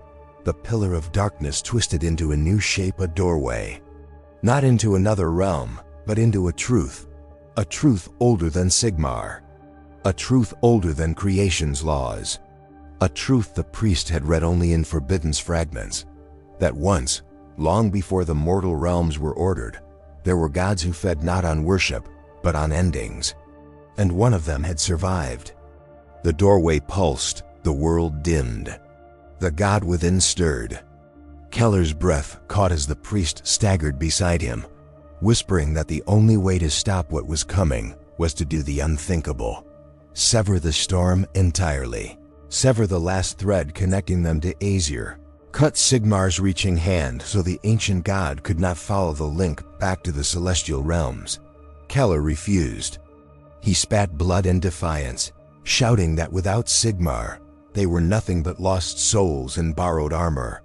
the pillar of darkness twisted into a new shape, a doorway. Not into another realm, but into a truth older than Sigmar, a truth older than creation's laws, a truth the priest had read only in Forbidden's fragments, that once, long before the mortal realms were ordered, there were gods who fed not on worship, but on endings, and one of them had survived. The doorway pulsed, the world dimmed. The god within stirred. Kaelor's breath caught as the priest staggered beside him, whispering that the only way to stop what was coming was to do the unthinkable. Sever the storm entirely. Sever the last thread connecting them to Aesir. Cut Sigmar's reaching hand so the ancient god could not follow the link back to the celestial realms. Kaelor refused. He spat blood and defiance, shouting that without Sigmar, they were nothing but lost souls in borrowed armor.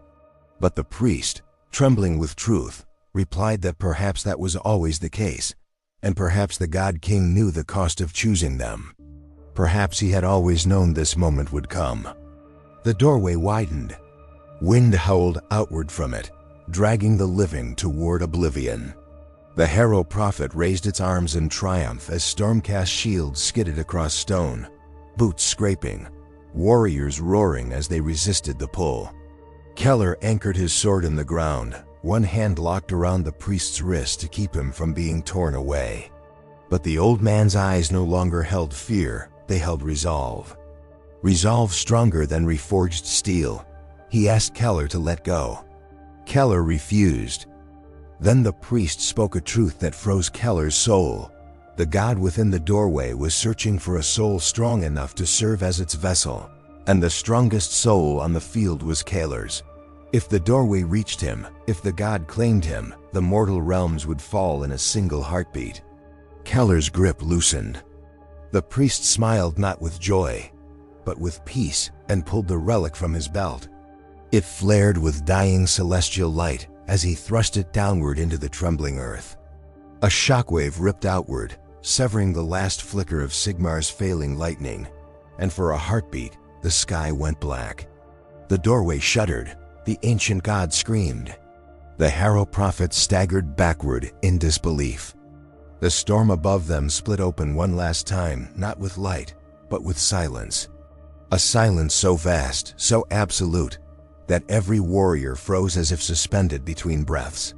But the priest, trembling with truth, replied that perhaps that was always the case, and perhaps the God King knew the cost of choosing them. Perhaps he had always known this moment would come. The doorway widened. Wind howled outward from it, dragging the living toward oblivion. The Harrow Prophet raised its arms in triumph as Stormcast shields skidded across stone, boots scraping, warriors roaring as they resisted the pull. Kaelor anchored his sword in the ground, one hand locked around the priest's wrist to keep him from being torn away. But the old man's eyes no longer held fear, they held resolve. Resolve stronger than reforged steel. He asked Kaelor to let go. Kaelor refused. Then the priest spoke a truth that froze Kaelor's soul. The god within the doorway was searching for a soul strong enough to serve as its vessel, and the strongest soul on the field was Kaelor's. If the doorway reached him, if the god claimed him, the mortal realms would fall in a single heartbeat. Kaelor's grip loosened. The priest smiled not with joy, but with peace, and pulled the relic from his belt. It flared with dying celestial light as he thrust it downward into the trembling earth. A shockwave ripped outward, severing the last flicker of Sigmar's failing lightning, and for a heartbeat, the sky went black. The doorway shuddered. The ancient god screamed. The Harrow Prophet staggered backward in disbelief. The storm above them split open one last time, not with light, but with silence. A silence so vast, so absolute, that every warrior froze as if suspended between breaths.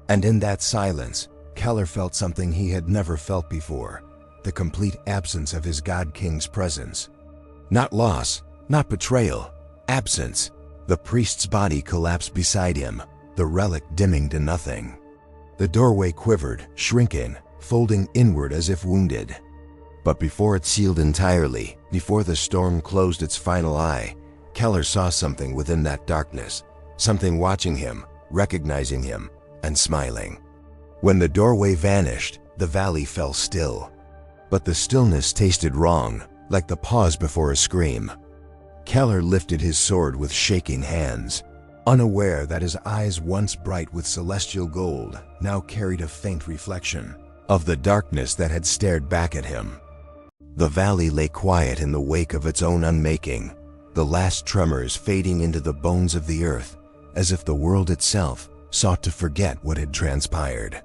And in that silence, Kaelor felt something he had never felt before, the complete absence of his God King's presence. Not loss, not betrayal, absence. The priest's body collapsed beside him, the relic dimming to nothing. The doorway quivered, shrinking, folding inward as if wounded. But before it sealed entirely, before the storm closed its final eye, Kaelor saw something within that darkness, something watching him, recognizing him, and smiling. When the doorway vanished, the valley fell still. But the stillness tasted wrong, like the pause before a scream. Kaelor lifted his sword with shaking hands, unaware that his eyes, once bright with celestial gold, now carried a faint reflection of the darkness that had stared back at him. The valley lay quiet in the wake of its own unmaking, the last tremors fading into the bones of the earth, as if the world itself sought to forget what had transpired.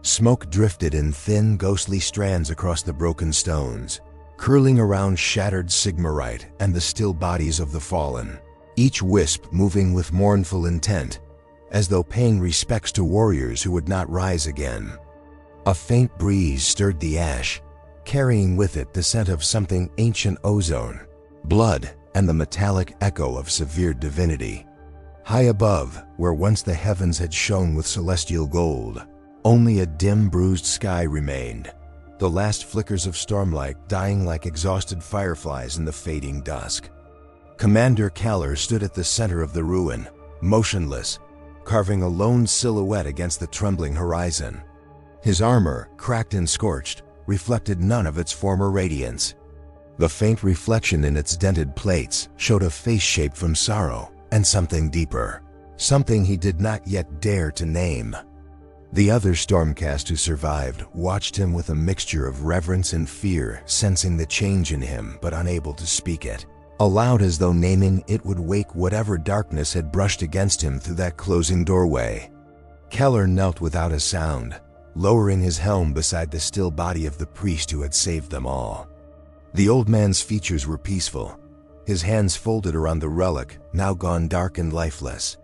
Smoke drifted in thin, ghostly strands across the broken stones, curling around shattered Sigmarite and the still bodies of the fallen. each wisp moving with mournful intent, as though paying respects to warriors who would not rise again. A faint breeze stirred the ash, carrying with it the scent of something ancient: ozone, blood, and the metallic echo of severed divinity. High above, where once the heavens had shone with celestial gold, only a dim, bruised sky remained, the last flickers of stormlight dying like exhausted fireflies in the fading dusk. Commander Kaelor stood at the center of the ruin, motionless, carving a lone silhouette against the trembling horizon. His armor, cracked and scorched, reflected none of its former radiance. The faint reflection in its dented plates showed a face shaped from sorrow and something deeper, something he did not yet dare to name. The other Stormcast who survived watched him with a mixture of reverence and fear, sensing the change in him but unable to speak it aloud, as though naming it would wake whatever darkness had brushed against him through that closing doorway. Kaelor knelt without a sound, lowering his helm beside the still body of the priest who had saved them all. The old man's features were peaceful, his hands folded around the relic, now gone dark and lifeless.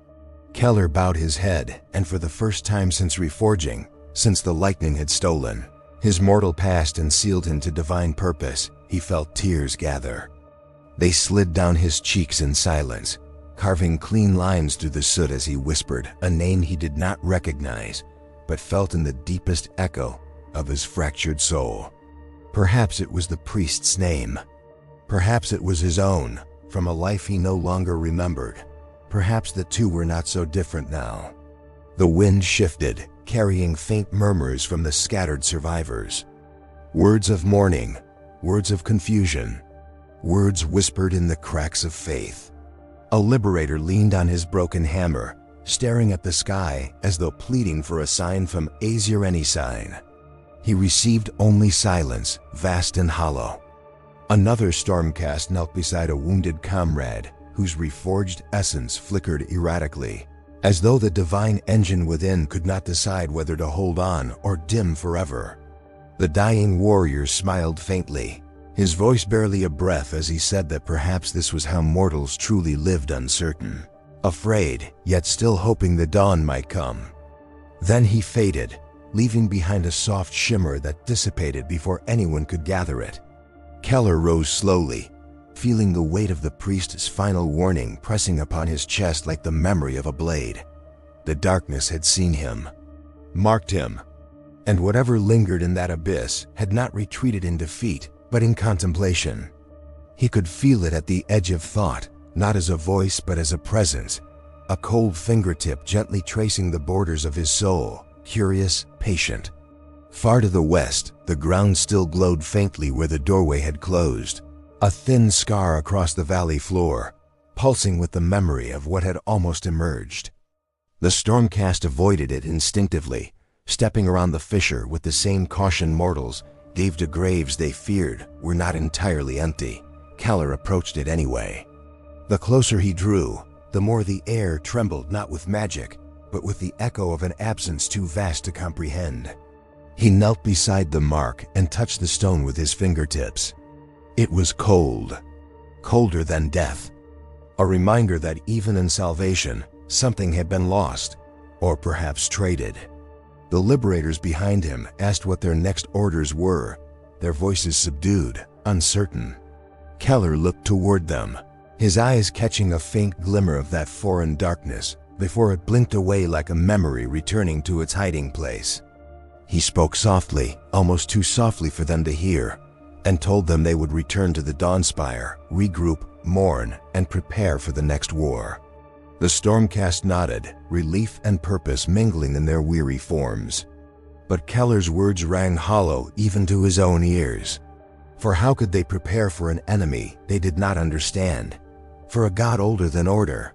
Kaelor bowed his head, and for the first time since reforging, since the lightning had stolen his mortal past and sealed him to divine purpose, he felt tears gather. They slid down his cheeks in silence, carving clean lines through the soot as he whispered a name he did not recognize, but felt in the deepest echo of his fractured soul. Perhaps it was the priest's name. Perhaps it was his own, from a life he no longer remembered. Perhaps the two were not so different now. The wind shifted, carrying faint murmurs from the scattered survivors. Words of mourning, words of confusion, words whispered in the cracks of faith. A liberator leaned on his broken hammer, staring at the sky as though pleading for a sign from Azir, any sign. He received only silence, vast and hollow. Another Stormcast knelt beside a wounded comrade whose reforged essence flickered erratically, as though the divine engine within could not decide whether to hold on or dim forever. The dying warrior smiled faintly, his voice barely a breath as he said that perhaps this was how mortals truly lived, uncertain, afraid, yet still hoping the dawn might come. Then he faded, leaving behind a soft shimmer that dissipated before anyone could gather it. Kaelor rose slowly, feeling the weight of the priest's final warning pressing upon his chest like the memory of a blade. The darkness had seen him, marked him, and whatever lingered in that abyss had not retreated in defeat, but in contemplation. He could feel it at the edge of thought, not as a voice but as a presence, a cold fingertip gently tracing the borders of his soul, curious, patient. Far to the west, the ground still glowed faintly where the doorway had closed, a thin scar across the valley floor, pulsing with the memory of what had almost emerged. The Stormcast avoided it instinctively, stepping around the fissure with the same caution mortals gave to graves they feared were not entirely empty. Kaelor approached it anyway. The closer he drew, the more the air trembled, not with magic, but with the echo of an absence too vast to comprehend. He knelt beside the mark and touched the stone with his fingertips. It was cold, colder than death, a reminder that even in salvation, something had been lost, or perhaps traded. The liberators behind him asked what their next orders were, their voices subdued, uncertain. Kaelor looked toward them, his eyes catching a faint glimmer of that foreign darkness before it blinked away like a memory returning to its hiding place. He spoke softly, almost too softly for them to hear, and told them they would return to the Dawnspire, regroup, mourn, and prepare for the next war. The Stormcast nodded, relief and purpose mingling in their weary forms. But Kaelor's words rang hollow even to his own ears. For how could they prepare for an enemy they did not understand? For a god older than order?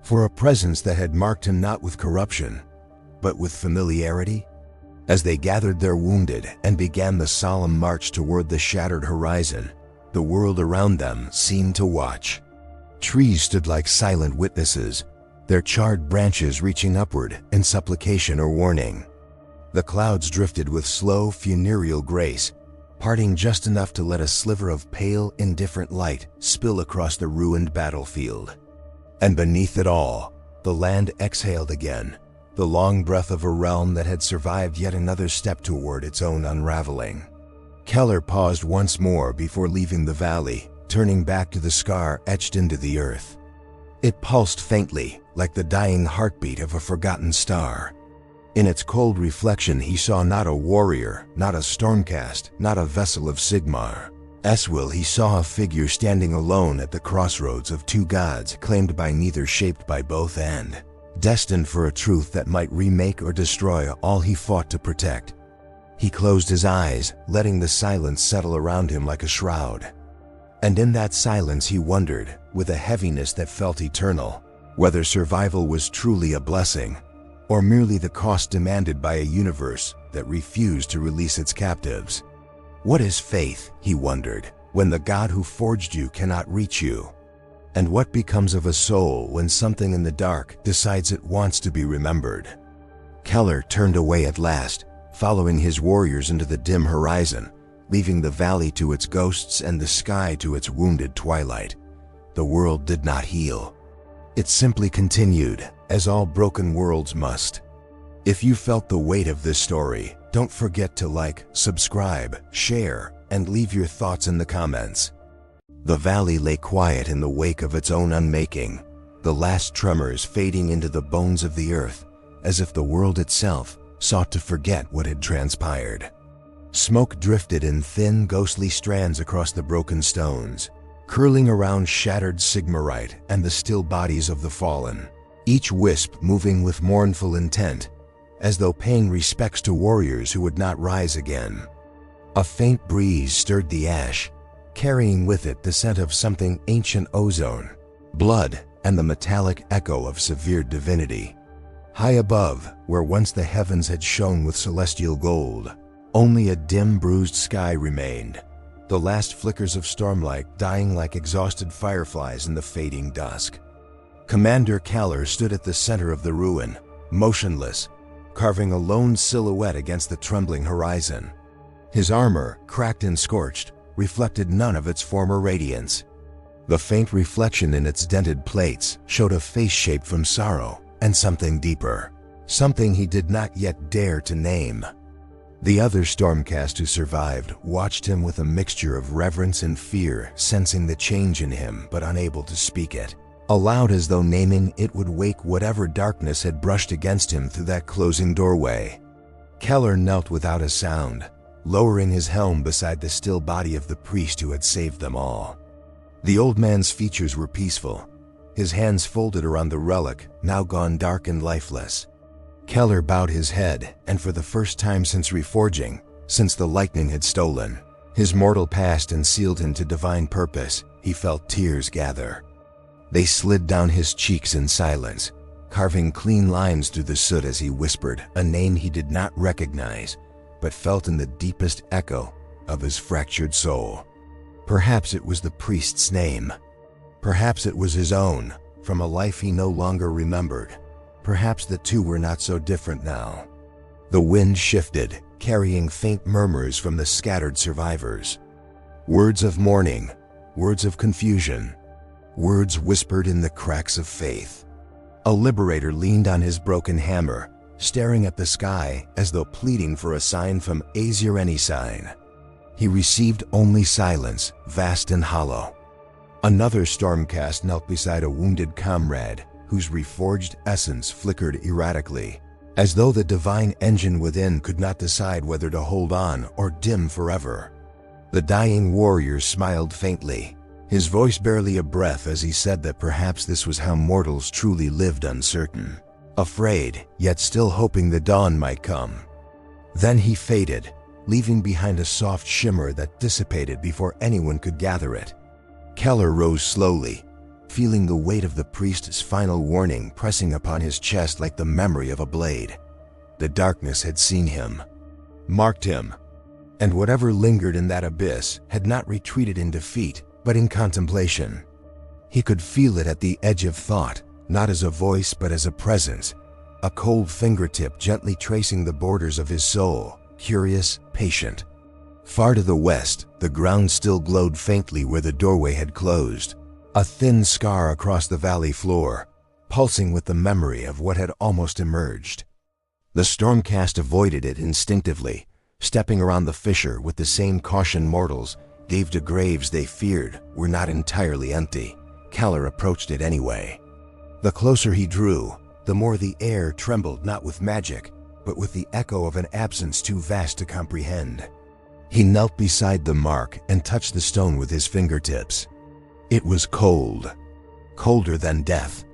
For a presence that had marked him not with corruption, but with familiarity? As they gathered their wounded and began the solemn march toward the shattered horizon, the world around them seemed to watch. Trees stood like silent witnesses, their charred branches reaching upward in supplication or warning. The clouds drifted with slow, funereal grace, parting just enough to let a sliver of pale, indifferent light spill across the ruined battlefield. And beneath it all, the land exhaled again, the long breath of a realm that had survived yet another step toward its own unraveling. Kaelor paused once more before leaving the valley, turning back to the scar etched into the earth. It pulsed faintly, like the dying heartbeat of a forgotten star. In its cold reflection he saw not a warrior, not a Stormcast, not a vessel of Sigmar. He saw a figure standing alone at the crossroads of two gods claimed by neither, shaped by both, and destined for a truth that might remake or destroy all he fought to protect. He closed his eyes, letting the silence settle around him like a shroud. And in that silence he wondered, with a heaviness that felt eternal, whether survival was truly a blessing, or merely the cost demanded by a universe that refused to release its captives. What is faith, he wondered, when the God who forged you cannot reach you? And what becomes of a soul when something in the dark decides it wants to be remembered? Kaelor turned away at last, following his warriors into the dim horizon, leaving the valley to its ghosts and the sky to its wounded twilight. The world did not heal. It simply continued, as all broken worlds must. If you felt the weight of this story, don't forget to like, subscribe, share, and leave your thoughts in the comments. The valley lay quiet in the wake of its own unmaking, the last tremors fading into the bones of the earth, as if the world itself sought to forget what had transpired. Smoke drifted in thin, ghostly strands across the broken stones, curling around shattered Sigmarite and the still bodies of the fallen, each wisp moving with mournful intent, as though paying respects to warriors who would not rise again. A faint breeze stirred the ash, carrying with it the scent of something ancient: ozone, blood, and the metallic echo of severed divinity. High above, where once the heavens had shone with celestial gold, only a dim, bruised sky remained, the last flickers of stormlight dying like exhausted fireflies in the fading dusk. Commander Kaelor stood at the center of the ruin, motionless, carving a lone silhouette against the trembling horizon. His armor, cracked and scorched, reflected none of its former radiance. The faint reflection in its dented plates showed a face shaped from sorrow and something deeper, something he did not yet dare to name. The other Stormcast who survived watched him with a mixture of reverence and fear, sensing the change in him but unable to speak it aloud, as though naming it would wake whatever darkness had brushed against him through that closing doorway. Kaelor knelt without a sound, lowering his helm beside the still body of the priest who had saved them all. The old man's features were peaceful, his hands folded around the relic, now gone dark and lifeless. Kaelor bowed his head, and for the first time since reforging, since the lightning had stolen his mortal past and sealed him to divine purpose, he felt tears gather. They slid down his cheeks in silence, carving clean lines through the soot as he whispered a name he did not recognize, but felt in the deepest echo of his fractured soul. Perhaps it was the priest's name. Perhaps it was his own, from a life he no longer remembered. Perhaps the two were not so different now. The wind shifted, carrying faint murmurs from the scattered survivors. Words of mourning, words of confusion, words whispered in the cracks of faith. A liberator leaned on his broken hammer, staring at the sky as though pleading for a sign from Azir, any sign. He received only silence, vast and hollow. Another Stormcast knelt beside a wounded comrade, whose reforged essence flickered erratically, as though the divine engine within could not decide whether to hold on or dim forever. The dying warrior smiled faintly, his voice barely a breath as he said that perhaps this was how mortals truly lived, uncertain, afraid, yet still hoping the dawn might come. Then he faded, leaving behind a soft shimmer that dissipated before anyone could gather it. Kaelor rose slowly, feeling the weight of the priest's final warning pressing upon his chest like the memory of a blade. The darkness had seen him, marked him, and whatever lingered in that abyss had not retreated in defeat, but in contemplation. He could feel it at the edge of thought, not as a voice but as a presence, a cold fingertip gently tracing the borders of his soul, curious, patient. Far to the west, the ground still glowed faintly where the doorway had closed. a thin scar across the valley floor, pulsing with the memory of what had almost emerged. The Stormcast avoided it instinctively, stepping around the fissure with the same caution mortals gave to graves they feared were not entirely empty. Kaelor approached it anyway. The closer he drew, the more the air trembled not with magic, but with the echo of an absence too vast to comprehend. He knelt beside the mark and touched the stone with his fingertips. It was cold, colder than death,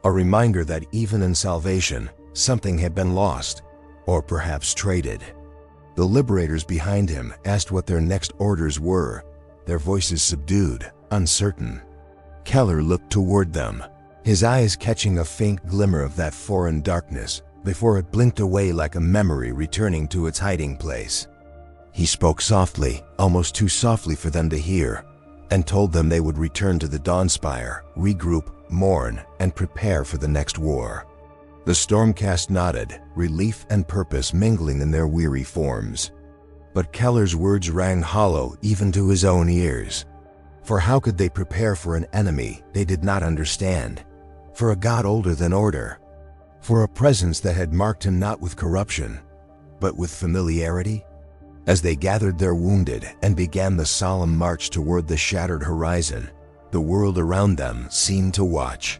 a reminder that even in salvation, something had been lost, or perhaps traded. The liberators behind him asked what their next orders were, their voices subdued, uncertain. Kaelor looked toward them, his eyes catching a faint glimmer of that foreign darkness before it blinked away like a memory returning to its hiding place. He spoke softly, almost too softly for them to hear, and told them they would return to the Dawnspire, regroup, mourn, and prepare for the next war. The Stormcast nodded, relief and purpose mingling in their weary forms. But Kaelor's words rang hollow even to his own ears. For how could they prepare for an enemy they did not understand? For a god older than order? For a presence that had marked him not with corruption, but with familiarity? As they gathered their wounded and began the solemn march toward the shattered horizon, the world around them seemed to watch.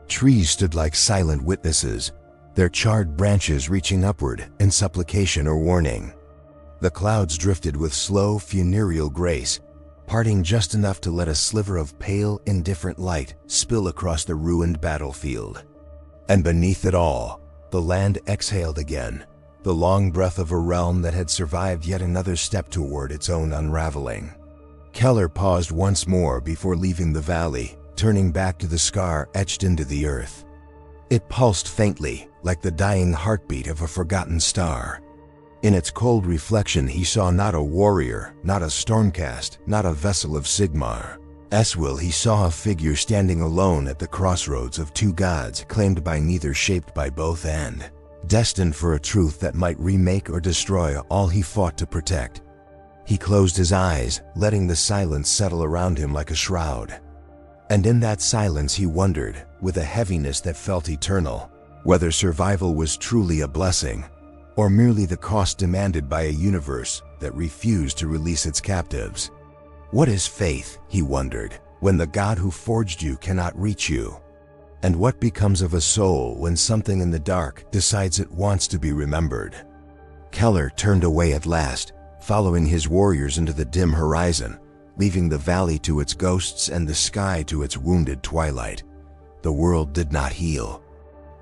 Trees stood like silent witnesses, their charred branches reaching upward in supplication or warning. The clouds drifted with slow, funereal grace, parting just enough to let a sliver of pale, indifferent light spill across the ruined battlefield. And beneath it all, the land exhaled again, the long breath of a realm that had survived yet another step toward its own unraveling. Kaelor paused once more before leaving the valley, turning back to the scar etched into the earth. It pulsed faintly, like the dying heartbeat of a forgotten star. In its cold reflection he saw not a warrior, not a Stormcast, not a vessel of Sigmar. He saw a figure standing alone at the crossroads of two gods claimed by neither, shaped by both, and destined for a truth that might remake or destroy all he fought to protect. He closed his eyes, letting the silence settle around him like a shroud. And in that silence he wondered, with a heaviness that felt eternal, whether survival was truly a blessing, or merely the cost demanded by a universe that refused to release its captives. What is faith, he wondered, when the God who forged you cannot reach you? And what becomes of a soul when something in the dark decides it wants to be remembered? Kaelor turned away at last, following his warriors into the dim horizon, leaving the valley to its ghosts and the sky to its wounded twilight. The world did not heal.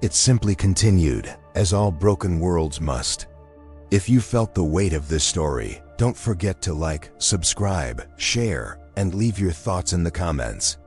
It simply continued, as all broken worlds must. If you felt the weight of this story, don't forget to like, subscribe, share, and leave your thoughts in the comments.